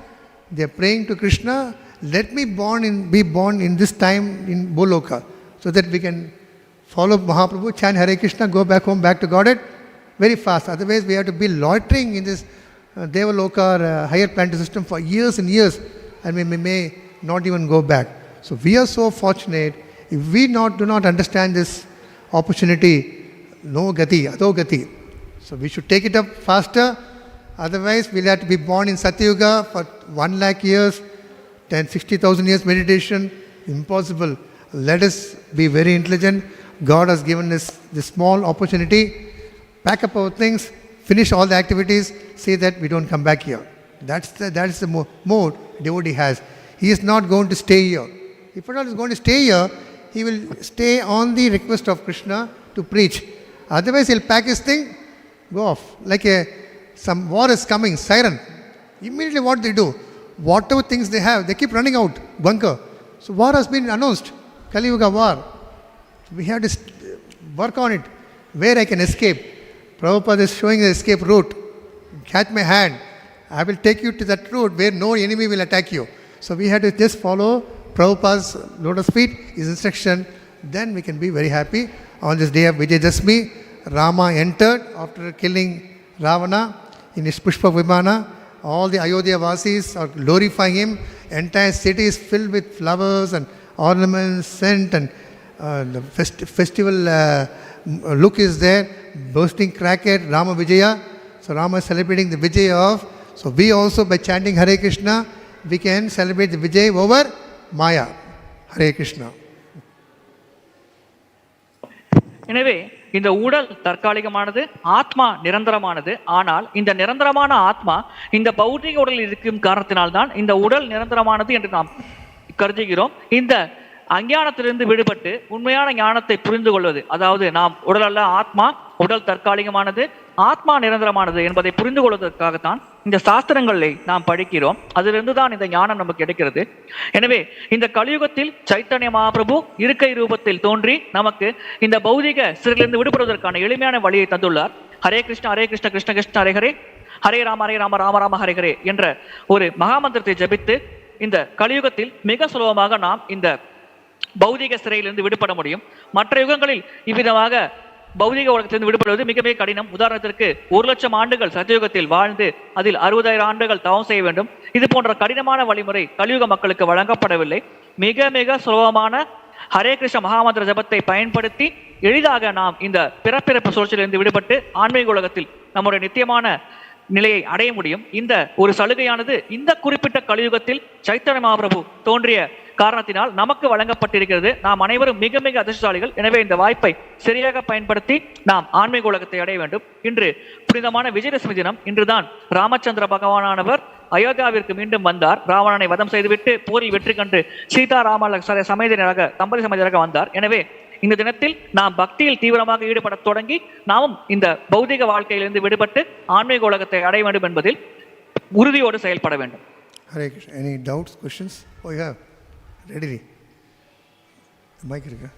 they are praying to Krishna, let me be born in this time in Boloka, so that we can follow Mahaprabhu, chant Hare Krishna, go back home, back to Godhead very fast. Otherwise, we have to be loitering in this Devaloka or higher planetary system for years and years, and we may not even go back. So we are so fortunate. If we do not understand this opportunity, no gati, adho gati. So we should take it up faster. Otherwise, we'll have to be born in Satyuga for 1 lakh years, 60,000 years meditation. Impossible. Let us be very intelligent. God has given us this small opportunity. Pack up our things, finish all the activities, say that we don't come back here. That's the mode devotee has. He is not going to stay here. If at all is going to stay here, he will stay on the request of Krishna to preach. Otherwise, he'll pack his thing, go off. Like some war is coming, siren. Immediately what they do? Whatever things they have, they keep running out, bunker. So war has been announced, Kali Yuga war. We have to work on it, where I can escape. Prabhupada is showing the escape route. Catch my hand. I will take you to that route where no enemy will attack you. So we have to just follow Prabhupada's lotus feet, his instruction. Then we can be very happy. On this day of Vijayadashmi, Rama entered after killing Ravana in his Pushpa Vimana. All the Ayodhya Vasis are glorifying him. Entire city is filled with flowers and ornaments, scent, and the festival look is there. Bursting cracker, Rama Vijaya. So Rama is celebrating the Vijaya of. So we also, by chanting Hare Krishna, we can celebrate the Vijay over Maya. Hare Krishna. எனவே இந்த உடல் தற்காலிகமானது, ஆத்மா நிரந்தரமானது. ஆனால் இந்த நிரந்தரமான ஆத்மா இந்த பௌதிக உடலில் இருக்கும் காரணத்தினால்தான் இந்த உடல் நிரந்தரமானது என்று நாம் கருதுகிறோம். இந்த அஞ்ஞானத்திலிருந்து விடுபட்டு உண்மையான ஞானத்தை புரிந்து கொள்வது, அதாவது நாம் உடல் அல்ல ஆத்மா, உடல் தற்காலிகமானது, ஆத்மா நிரந்தரமானது என்பதை புரிந்து கொள்வதற்காகத்தான் இந்த சாஸ்திரங்களை நாம் படிக்கிறோம். அதிலிருந்து தான் இந்த ஞானம் நமக்கு கிடைக்கிறது. எனவே இந்த கலியுகத்தில் சைத்தன்ய மகாபிரபு இருக்கை ரூபத்தில் தோன்றி நமக்கு இந்த பௌதிக சிறையிலிருந்து விடுபடுவதற்கான எளிமையான வழியை தந்துள்ளார். ஹரே கிருஷ்ண ஹரே கிருஷ்ண கிருஷ்ண கிருஷ்ண ஹரே ஹரே, ஹரே ராம ராம ராம ஹரே ஹரே என்ற ஒரு மகாமந்திரத்தை ஜபித்து இந்த கலியுகத்தில் மிக சுலபமாக நாம் இந்த பௌதிக சிறையிலிருந்து விடுபட முடியும். மற்ற யுகங்களில் இவ்விதமாக பௌதிக உலகத்திலிருந்து விடுபடுவது மிக மிக கடினம். உதாரணத்திற்கு 1,00,000 ஆண்டுகள் சத்தியுகத்தில் வாழ்ந்து அதில் 60,000 ஆண்டுகள் தவம் செய்ய வேண்டும். இது போன்ற கடினமான வழிமுறை கலியுக மக்களுக்கு வழங்கப்படவில்லை. மிக மிக சுலபமான ஹரே கிருஷ்ண மகாமந்திர ஜபத்தை பயன்படுத்தி எளிதாக நாம் இந்த பிறப்பிறப்பு சுழற்சியிலிருந்து விடுபட்டு ஆன்மீக உலகத்தில் நம்முடைய நித்தியமான நிலையை அடைய முடியும். இந்த ஒரு சலுகையானது இந்த குறிப்பிட்ட கலியுகத்தில் சைத்தன்ய மகாபிரபு தோன்றிய காரணத்தினால் நமக்கு வழங்கப்பட்டிருக்கிறது. நாம் அனைவரும் மிக மிக அதிர்ஷ்டசாலிகள். எனவே இந்த வாய்ப்பை சரியாக பயன்படுத்தி நாம் ஆன்மீக உலகத்தை அடைய வேண்டும். இன்று புனிதமான விஜயதசமி தினம். இன்றுதான் ராமச்சந்திர பகவானானவர் அயோத்தியாவிற்கு மீண்டும் வந்தார். ராவணனை வதம் செய்துவிட்டு போரில் வெற்றி கண்டு சீதா ராம சமேதராக தம்பதி சமேதராக வந்தார். எனவே இந்த தினத்தில் நாம் பக்தியில் தீவிரமாக ஈடுபட தொடங்கி நாமும் இந்த பௌதிக வாழ்க்கையிலிருந்து விடுபட்டு ஆன்மீக உலகத்தை அடைய வேண்டும் என்பதில் உறுதியோடு செயல்பட வேண்டும். Hare Krishna. Any doubts, questions? Oh, you have? Ready? Mic irukka?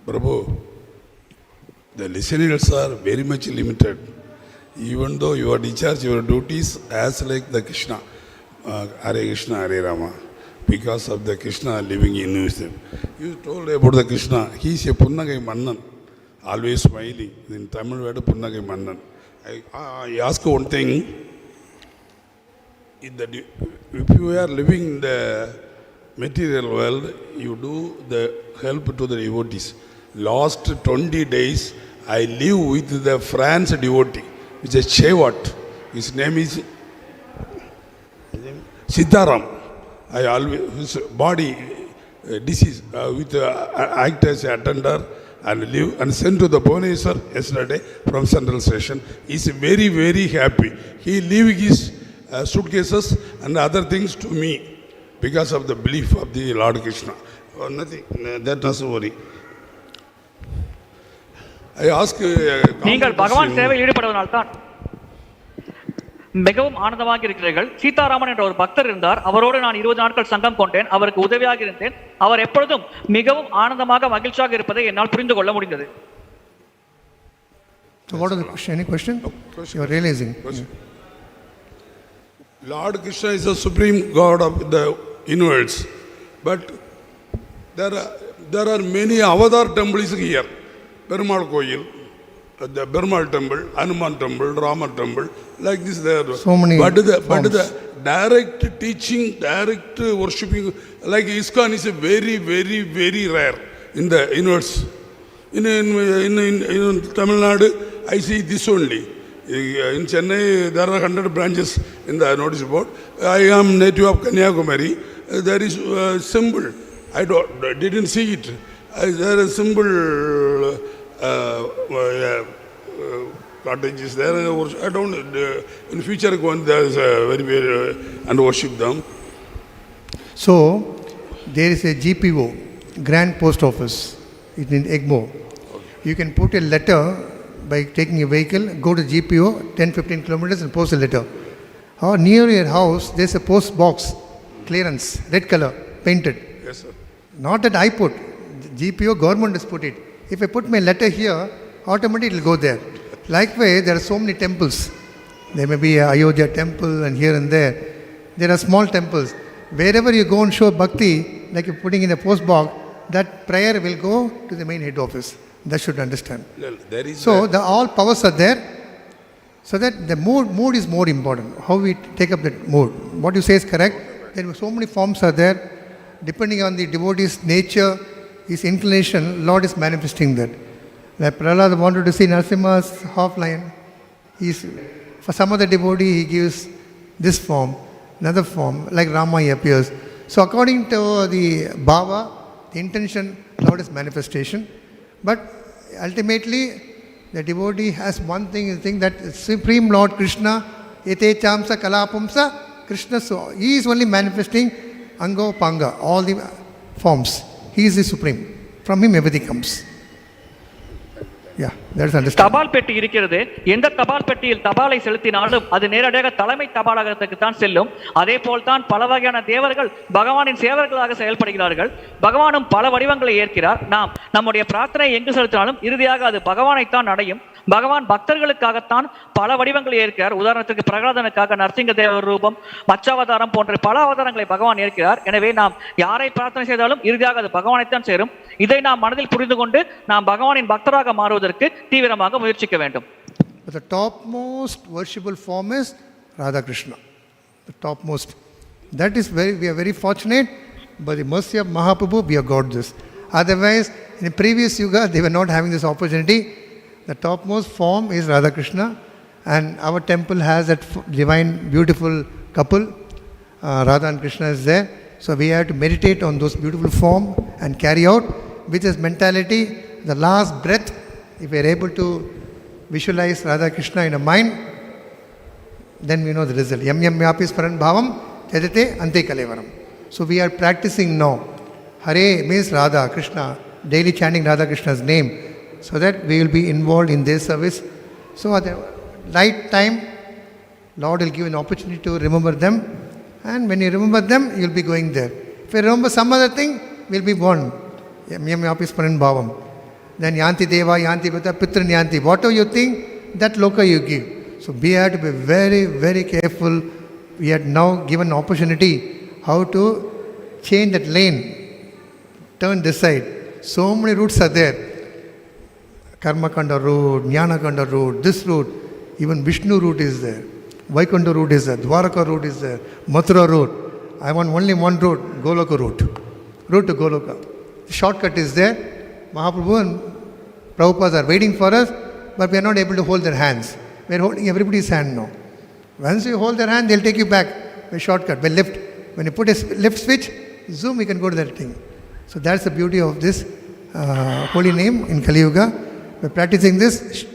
Prabhu, The listeners are very much limited. Even though you are discharge your duties as like the Krishna, Hare Krishna, Hare Rama, because of the Krishna living in you. You told about the Krishna, he is a Punnagai Mannan, always smiling. In Tamil word, Punnagai Mannan. I ask one thing. If you are living in the material world, you do the help to the devotees. Last 20 days, I live with the France devotee, which is Chevat. His name is Sitaram. I always, his body disease, with act as attender and live and sent to the Bhubaneswar yesterday from Central Station. He is very, very happy. He leave his suitcases and other things to me because of the belief of the Lord Krishna. Nothing, that doesn't worry. I ask நீங்கள் பகவான் சேவையில் ஈடுபடுவதனால்தான் மிகவும் ஆனந்தமாக இருக்கிறீர்கள். சீதாராமன் என்ற ஒரு பக்தர் இருந்தார். அவரோடு நான் 20 நாட்கள் சங்கம் கொண்டேன். அவருக்கு உதவியாக இருந்தேன். அவர் எப்பொழுதும் மிகவும் ஆனந்தமாக மகிழ்ச்சியாக இருப்பதை என்னால் புரிந்து கொள்ள முடிந்தது. So what is the question? Any question? You are realizing. Lord Krishna is the supreme God of the universe, but there are many avatar temples here. Perumal Koyil, the Perumal temple, Hanuman temple, Rama temple, like this there. So many. But the direct teaching, direct worshipping, like ISKCON is a very, very, very rare in the universe. In Tamil Nadu, I see this only. In Chennai, there are 100 branches in the notice board. I am native of Kanyakumari. There is a symbol. I didn't see it. There is a symbol. Cottages there. I don't. In future, go and there is a very and worship them. So there is a GPO, Grand Post Office. It's in Egmo. You can put a letter by taking a vehicle, go to GPO, 10-15 kilometers and post a letter. Or near your house, there's a post box, clearance, red color, painted. Yes, sir. Not that I put. GPO, government has put it. If I put my letter here, automatically it will go there. Likewise, there are so many temples. There may be a Ayodhya temple and here and there. There are small temples. Wherever you go and show bhakti, like you're putting in a post box, that prayer will go to the main head office. That should understand. There is So all powers are there. So that the mood is more important. How we take up that mood. What you say is correct. There are so many forms are there. Depending on the devotee's nature, his inclination, Lord is manifesting that. Like Prahlad wanted to see Narasimha's half lion. For some other devotee, he gives this form, another form, like Rama he appears. So according to the bhava, the intention, Lord is manifestation. But ultimately, the devotee has one thing, that Supreme Lord Krishna, etechamsa kalapumsa, Krishna, so he is only manifesting anga panga, all the forms. He is the Supreme. From him everything comes. Yeah, that is understood. தபால் பெட்டி இருக்கிறது. எந்த தபால் பெட்டியில் தபாலை செலுத்தினாலும் அது நேரடியாக தலைமை தபாலகத்துக்கு தான் செல்லும். அதே போல்தான் பல வகையான தேவர்கள் பகவானின் சேவர்களாக செயல்படுகிறார்கள். பகவானும் பல வடிவங்களை ஏற்கிறார். நாம் நம்முடைய பிரார்த்தனை எங்கு செலுத்தினாலும் இறுதியாக அது பகவானைத்தான் அடையும். பகவான் பக்தர்களுக்காகத்தான் பல வடிவங்களை ஏற்கிறார். உதாரணத்துக்கு பிரகலாதனுக்காக நரசிங்க தேவர் ரூபம், மச்சாவதாரம் போன்ற பல அவதாரங்களை பகவான் ஏற்கிறார். எனவே நாம் யாரை பிரார்த்தனை செய்தாலும் இறுதியாக அது பகவானைத்தான் சேரும். இதை நாம் மனதில் புரிந்து கொண்டு நாம் பகவானின் பக்தராக மாறுவதற்கு தீவிரமாக முயற்சிக்க வேண்டும். The topmost worshipable form is Radha Krishna. The topmost. That is we are very fortunate. By the mercy of Mahaprabhu, we have got this. Otherwise, in the previous yuga, they were not having this opportunity. The topmost form is Radha Krishna, and our temple has that divine, beautiful couple. Radha and Krishna is there. So we have to meditate on those beautiful form and carry out with this mentality. The last breath, if we are able to visualize Radha Krishna in a mind, then we know the result. Yam yam yapi sparan bhavam tedate ante kalevaram. So we are practicing now. Hare means Radha Krishna, daily chanting Radha Krishna's name, so that we will be involved in their service. So at the right time, Lord will give an opportunity to remember them, and when you remember them, you will be going there. If you remember some other thing, we will be born. Yam yam yapi sparan bhavam. Then yanti deva, yanti pita, pitran yanti. Whatever you think, that loka you give. So we have to be very, very careful. We are now given opportunity how to change that lane, turn this side. So many routes are there. Karma Kanda route, Jnana Kanda route, this route, even Vishnu route is there. Vaikunta route is there, Dwaraka route is there, Mathura route. I want only one route, Goloka route. Route to Goloka. The shortcut is there. Mahaprabhu and Prabhupada are waiting for us, but we are not able to hold their hands. We are holding everybody's hand now. Once you hold their hand, they'll take you back by shortcut, by lift. When you put a lift switch, zoom, we can go to that thing. So that's the beauty of this holy name in Kali Yuga. By practicing this,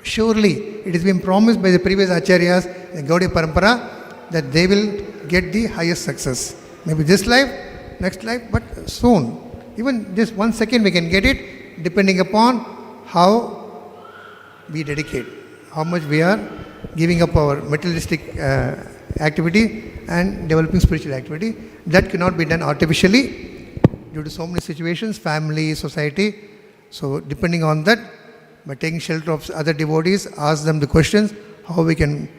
surely it has been promised by the previous acharyas in Gaudiya Parampara that they will get the highest success. Maybe this life, next life, but soon. Even just 1 second we can get it, depending upon how we dedicate, how much we are giving up our materialistic activity and developing spiritual activity. That cannot be done artificially due to so many situations, family, society. So depending on that, by taking shelter of other devotees, ask them the questions, how we can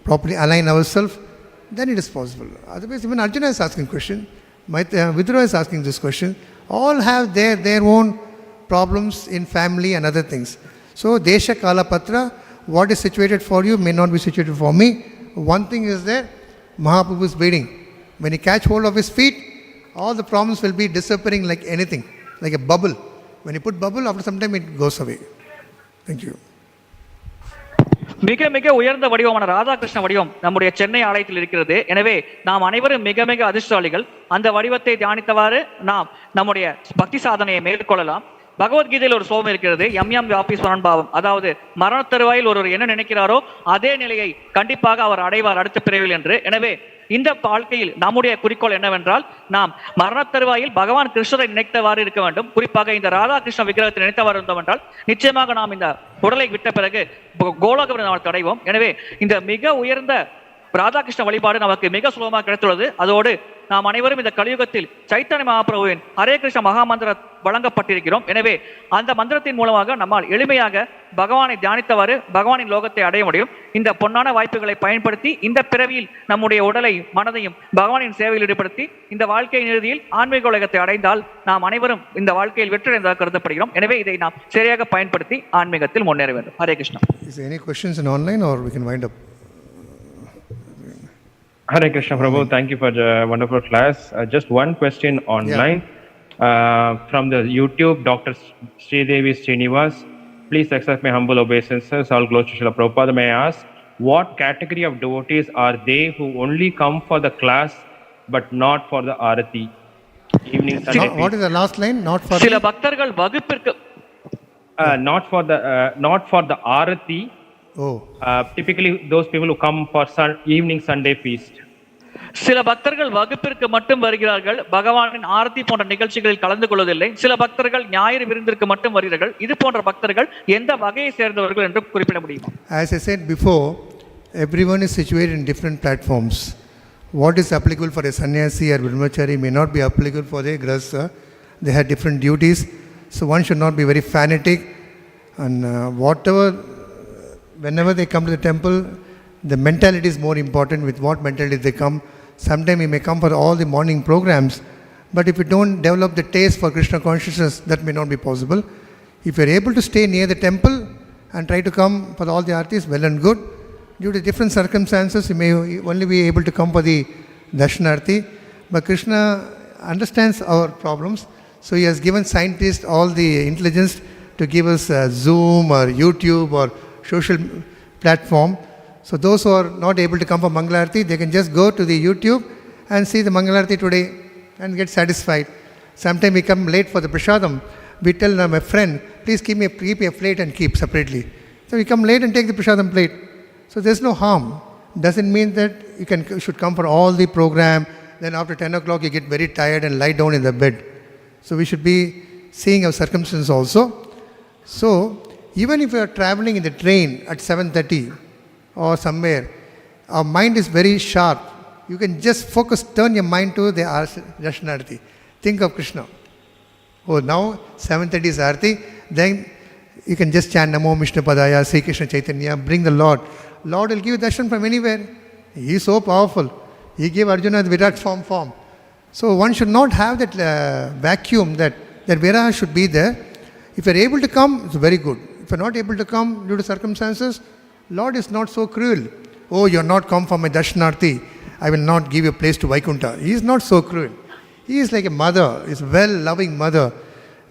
properly align ourselves, then it is possible. Otherwise, even Arjuna is asking question, Vidura is asking this question. All have their own problems in family and other things. So, Desha Kala Patra, what is situated for you may not be situated for me. One thing is there, Mahaprabhu is waiting. When he catch hold of his feet, all the problems will be disappearing like anything, like a bubble. When you put bubble, after some time it goes away. Thank you. மிக மிக உயர்ந்த வடிவமான ராதாகிருஷ்ண வடிவம் நம்முடைய சென்னை ஆலயத்தில் இருக்கிறது. எனவே நாம் அனைவரும் மிக மிக அதிர்ஷ்டசாலிகள். அந்த வடிவத்தை தியானித்தவாறு நாம் நம்முடைய பக்தி சாதனையை மேற்கொள்ளலாம். பகவத்கீதையில் ஒரு ஸ்லோகம் இருக்கிறது, எம் எம் வியாபி ஸ்வரன்பாவம். அதாவது மரண தருவாயில் ஒருவர் என்ன நினைக்கிறாரோ அதே நிலையை கண்டிப்பாக அவர் அடைவார் அடுத்த பிறவில் என்று. எனவே இந்த வாழ்க்கையில் நம்முடைய குறிக்கோள் என்னவென்றால், நாம் மரண தருவாயில் பகவான் கிருஷ்ணரை நினைத்தவாறு இருக்க வேண்டும். குறிப்பாக இந்த ராதாகிருஷ்ண விக்கிரகத்தை நினைத்தவாறு இருந்தோம் என்றால் நிச்சயமாக நாம் இந்த உடலை விட்ட பிறகு கோலோக விருந்தாவனத்தை அடைவோம். எனவே இந்த மிக உயர்ந்த ராதாகிருஷ்ண வழிபாடு நமக்கு மிக சுலபமாக கிடைத்துள்ளது. அதோடு நாம் அனைவரும் இந்த கலியுகத்தில் சைத்தன்ய மகாபிரபுவின் ஹரே கிருஷ்ண மகாமந்திர வழங்கப்பட்டிருக்கிறோம். எனவே அந்த மந்திரத்தின் மூலமாக நம்மால் எளிமையாக பகவானை தியானித்தவாறு பகவானின் லோகத்தை அடைய முடியும். இந்த பொன்னான வாய்ப்புகளை பயன்படுத்தி இந்த பிறவியில் நம்முடைய உடலை மனதையும் பகவானின் சேவையில் ஈடுபடுத்தி இந்த வாழ்க்கையின் இறுதியில் ஆன்மீக உலகத்தை அடைந்தால் நாம் அனைவரும் இந்த வாழ்க்கையில் வெற்றியடைந்ததாக கருதப்படுகிறோம். எனவே இதை நாம் சரியாக பயன்படுத்தி ஆன்மீகத்தில் முன்னேற வேண்டும். Hare Krishna. Is there any questions in online or we can wind up? Hare Krishna Prabhu, thank you for the wonderful class. Just one question online. From the YouTube, Dr. Sridevi Srinivas, please accept my humble obeisances. All glory to Srila Prabhupada. May I ask, what category of devotees are they who only come for the class but not for the arati? Evening Sunday. What is the last line? Not for சில பக்தர்கள் வகுப்பிற்கு not for the arati. Typically those people who come for evening Sunday feast. சில பக்தர்கள் வகுப்பிற்கு மட்டும் வருகிறார்கள், பகவானின் ஆரத்தி போன்ற நிகழ்ச்சிகளில் கலந்து கொள்வதில்லை. சில பக்தர்கள் ஞாயிறு விருந்திற்கு மட்டும் வருகிறார்கள். இது போன்ற பக்தர்கள் எந்த வகையை சேர்ந்தவர்கள் என்று குறிப்பிட முடியுமா? As I said before, everyone is situated in different platforms. What is applicable for a sannyasi or brahmachari may not be applicable for a grahastha. They have different duties, so one should not be very fanatic. And whenever they come to the temple, the mentality is more important. With what mentality they come. Sometimes we may come for all the morning programs, but if we don't develop the taste for Krishna consciousness, that may not be possible. If you are able to stay near the temple and try to come for all the artis, well and good. Due to different circumstances, you may only be able to come for the darshanarti. But Krishna understands our problems, so he has given scientists all the intelligence to give us Zoom or YouTube or social platform. So those who are not able to come for Mangalarti, they can just go to the YouTube and see the Mangalarti today and get satisfied. Sometimes we come late for the prasadam. We tell my friend, please keep a plate and keep separately. So we come late and take the prasadam plate. So there's no harm. Doesn't mean that you should come for all the program. Then after 10 o'clock you get very tired and lie down in the bed. So we should be seeing our circumstances also. So even if you are traveling in the train at 7:30 or somewhere, our mind is very sharp. You can just focus, turn your mind to the Darshanarti. Think of Krishna. Oh, now 7:30 is Arati. then you can just chant Namo Vishnu Padaya, Sri Krishna Chaitanya, bring the Lord. Lord will give you darshan from anywhere. He is so powerful. He gave Arjuna the Virat form. So one should not have that vacuum that Viraha should be there. If you are able to come, it's very good. If you are not able to come due to circumstances, Lord is not so cruel. Oh, you are not come for my darshanarthi, I will not give you a place to Vaikuntha. He is not so cruel. He is like a mother, he is a well-loving mother.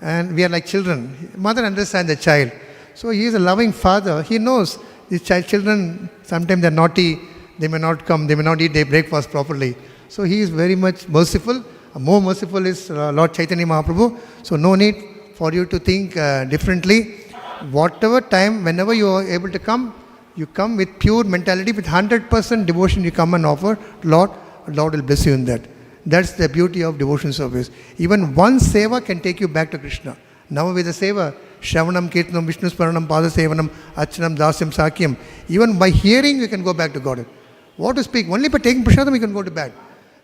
And we are like children. Mother understands the child. So he is a loving father. He knows these children, sometimes they are naughty, they may not come, they may not eat their breakfast properly. So he is very much merciful. More merciful is Lord Chaitanya Mahaprabhu. So no need for you to think differently. Whatever time, whenever you are able to come, you come with pure mentality, with 100% devotion you come and offer Lord. Lord will bless you in that. That's the beauty of devotion service. Even one seva can take you back to Krishna. Now with the seva, Shravanam, Kirtanam, Vishnu Sparanam, Pada Sevanam, Achanam, Dasyam, Sakyam. Even by hearing, you can go back to God. What to speak? Only by taking prasadam, you can go to bed.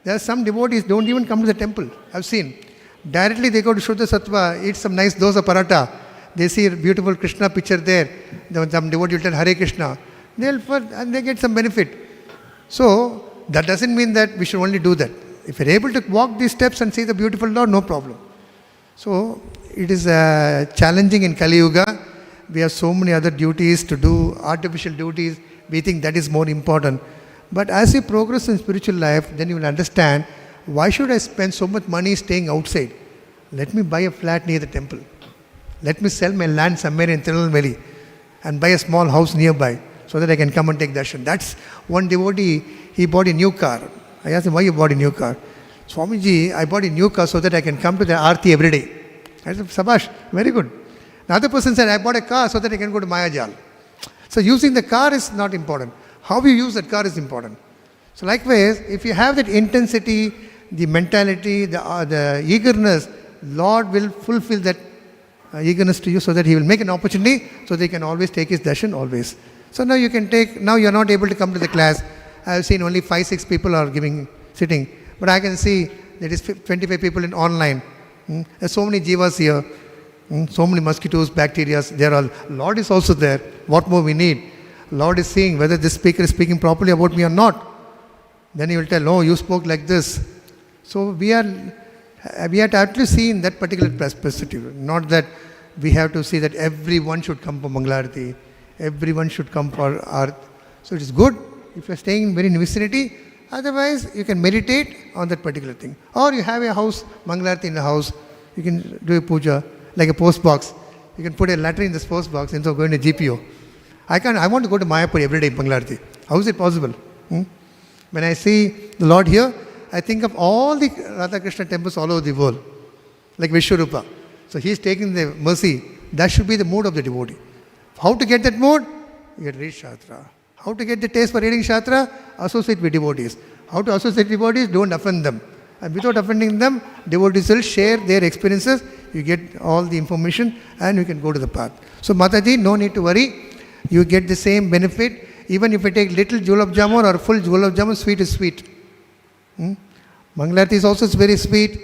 There are some devotees don't even come to the temple. I've seen. Directly they go to Shuddha Sattva, eat some nice dosa paratha. They see a beautiful Krishna picture there. Some devotee will tell Hare Krishna. And they get some benefit. So, that doesn't mean that we should only do that. If you're able to walk these steps and see the beautiful Lord, no problem. So, it is challenging in Kali Yuga. We have so many other duties to do, artificial duties. We think that is more important. But as you progress in spiritual life, then you will understand, why should I spend so much money staying outside? Let me buy a flat near the temple. Let me sell my land somewhere in Tirunelveli and buy a small house nearby so that I can come and take darshan. That's one devotee, he bought a new car. I asked him, why you bought a new car? Swamiji, I bought a new car so that I can come to the Aarti every day. I said, Sabash, very good. Another person said, I bought a car so that I can go to Maya-jal. So using the car is not important. How you use that car is important. So likewise, if you have that intensity, the mentality, the eagerness, Lord will fulfill that eagerness to you so that He will make an opportunity so that you can always take His darshan always. So now you can take, now you are not able to come to the class. I have seen only 5-6 people are sitting. But I can see there is 25 people in online. There's so many jivas here. So many mosquitoes, bacteria. Lord is also there. What more we need? Lord is seeing whether this speaker is speaking properly about me or not. Then He will tell, no, you spoke like this. So we have to actually see in that particular perspective. Not that we have to see that everyone should come for Mangalarati. Everyone should come for Arth. So it is good if you are staying in very vicinity. Otherwise, you can meditate on that particular thing. Or you have a house, Mangalarati in the house. You can do a puja, like a post box. You can put a letter in this post box instead of going to GPO. I want to go to Mayapur every day in Mangalarati. How is it possible? When I see the Lord here, I think of all the Radha Krishna temples all over the world, like viśva-rūpa. So he is taking the mercy. That should be the mood of the devotee. How to get that mood? You get read Shastra. How to get the taste for reading Shastra? Associate with devotees. How to associate with devotees? Don't offend them. And without offending them, devotees will share their experiences. You get all the information and you can go to the path. So Mataji, no need to worry. You get the same benefit. Even if you take little julab jamun or full julab jamun, sweet is sweet. Mangalarati is also very sweet.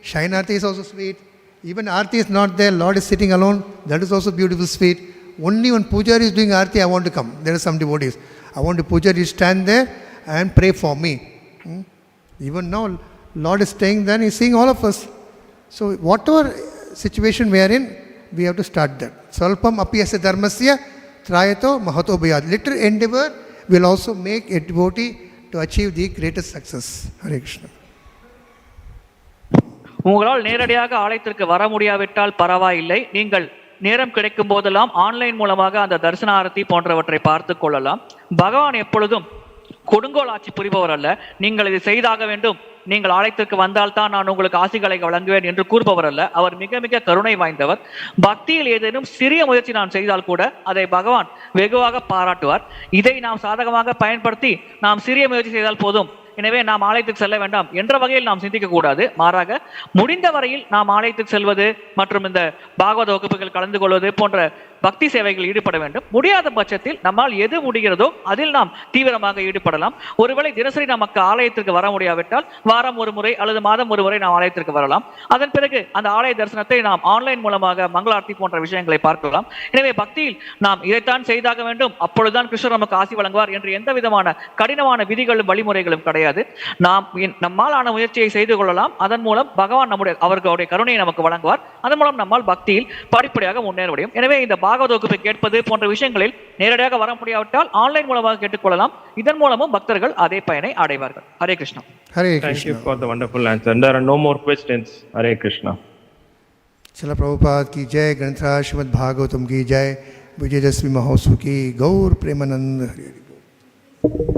Shainarati is also sweet. Even Arti is not there. Lord is sitting alone. That is also beautiful, sweet. Only when Pujari is doing Arti, I want to come. There are some devotees. I want the Pujari stand there and pray for me. Even now, Lord is staying there and He is seeing all of us. So whatever situation we are in, we have to start that. Salpam apiyasya dharmasya trayato mahato bhayat. Little endeavor will also make a devotee to achieve the greatest success. Hare Krishna. உங்களால் நேரடியாக ஆலயத்திற்கு வர முடியாவிட்டால் பரவாயில்லை. நீங்கள் நேரம் கிடைக்கும் போதெல்லாம் ஆன்லைன் மூலமாக அந்த தரிசன ஆரத்தி போன்றவற்றை பார்த்து கொள்ளலாம். பகவான் எப்பொழுதும் கொடுங்கோல் ஆட்சி புரிபவர் அல்ல. நீங்கள் இதை செய்தாக வேண்டும், நீங்கள் ஆலயத்திற்கு வந்தால்தான் நான் உங்களுக்கு ஆசிகளை வழங்குவேன் என்று கூறுபவர் அல்ல. அவர் மிக மிக கருணை வாய்ந்தவர். பக்தியில் ஏதேனும் சிறிய முயற்சி நான் செய்தால் கூட அதை பகவான் வெகுவாக பாராட்டுவார். இதை நாம் சாதகமாக பயன்படுத்தி நாம் சிறிய முயற்சி செய்தால் போதும், எனவே நாம் ஆலயத்துக்கு செல்ல வேண்டாம் என்ற வகையில் நாம் சிந்திக்க கூடாது. மாறாக முடிந்த வரையில் நாம் ஆலயத்துக்கு செல்வது மற்றும் இந்த பாகவத வகுப்புகள் கலந்து கொள்வது போன்ற பக்தி சேவைகளில் ஈடுபட வேண்டும். முடியாத பட்சத்தில் நம்மால் எது முடிகிறதோ அதில் நாம் தீவிரமாக ஈடுபடலாம். ஒருவேளை தினசரி நமக்கு ஆலயத்திற்கு வர முடியாவிட்டால் வாரம் ஒரு முறை அல்லது மாதம் ஒரு முறை நாம் ஆலயத்திற்கு வரலாம். அதன் பிறகு அந்த ஆலய தரிசனத்தை நாம் ஆன்லைன் மூலமாக மங்களார்த்தி போன்ற விஷயங்களை பார்க்கலாம். எனவே பக்தியில் நாம் இதைத்தான் செய்தாக வேண்டும், அப்பொழுதுதான் கிருஷ்ணர் நமக்கு ஆசி வழங்குவார் என்று எந்த விதமான கடினமான விதிகளும் வழிமுறைகளும் கிடையாது. நாம் நம்மால் ஆன முயற்சியை செய்து கொள்ளலாம். அதன் மூலம் பகவான் அவர்களுடைய கருணையை நமக்கு வழங்குவார். அதன் மூலம் நம்மால் பக்தியில் படிப்படியாக முன்னேற முடியும். எனவே இந்த பாகவத வகுப்பை கேட்பது போன்ற விஷயங்களில் நேரடியாக வர முடியாவிட்டால் ஆன்லைன் மூலமாக கேட்டுக்கொள்ளலாம். இதன் மூலமும் பக்தர்கள் அதே பயனை அடைவார்கள். Hare Krishna. Hare Thank Krishna. you for the wonderful answer. There are no more questions. Hare Krishna. चला प्रभुपाद की जय, ग्रंथराज श्रीमद् भागवतम की जय, विजयदशमी महोत्सव की गौर प्रेमानंद हरि हरि बोल.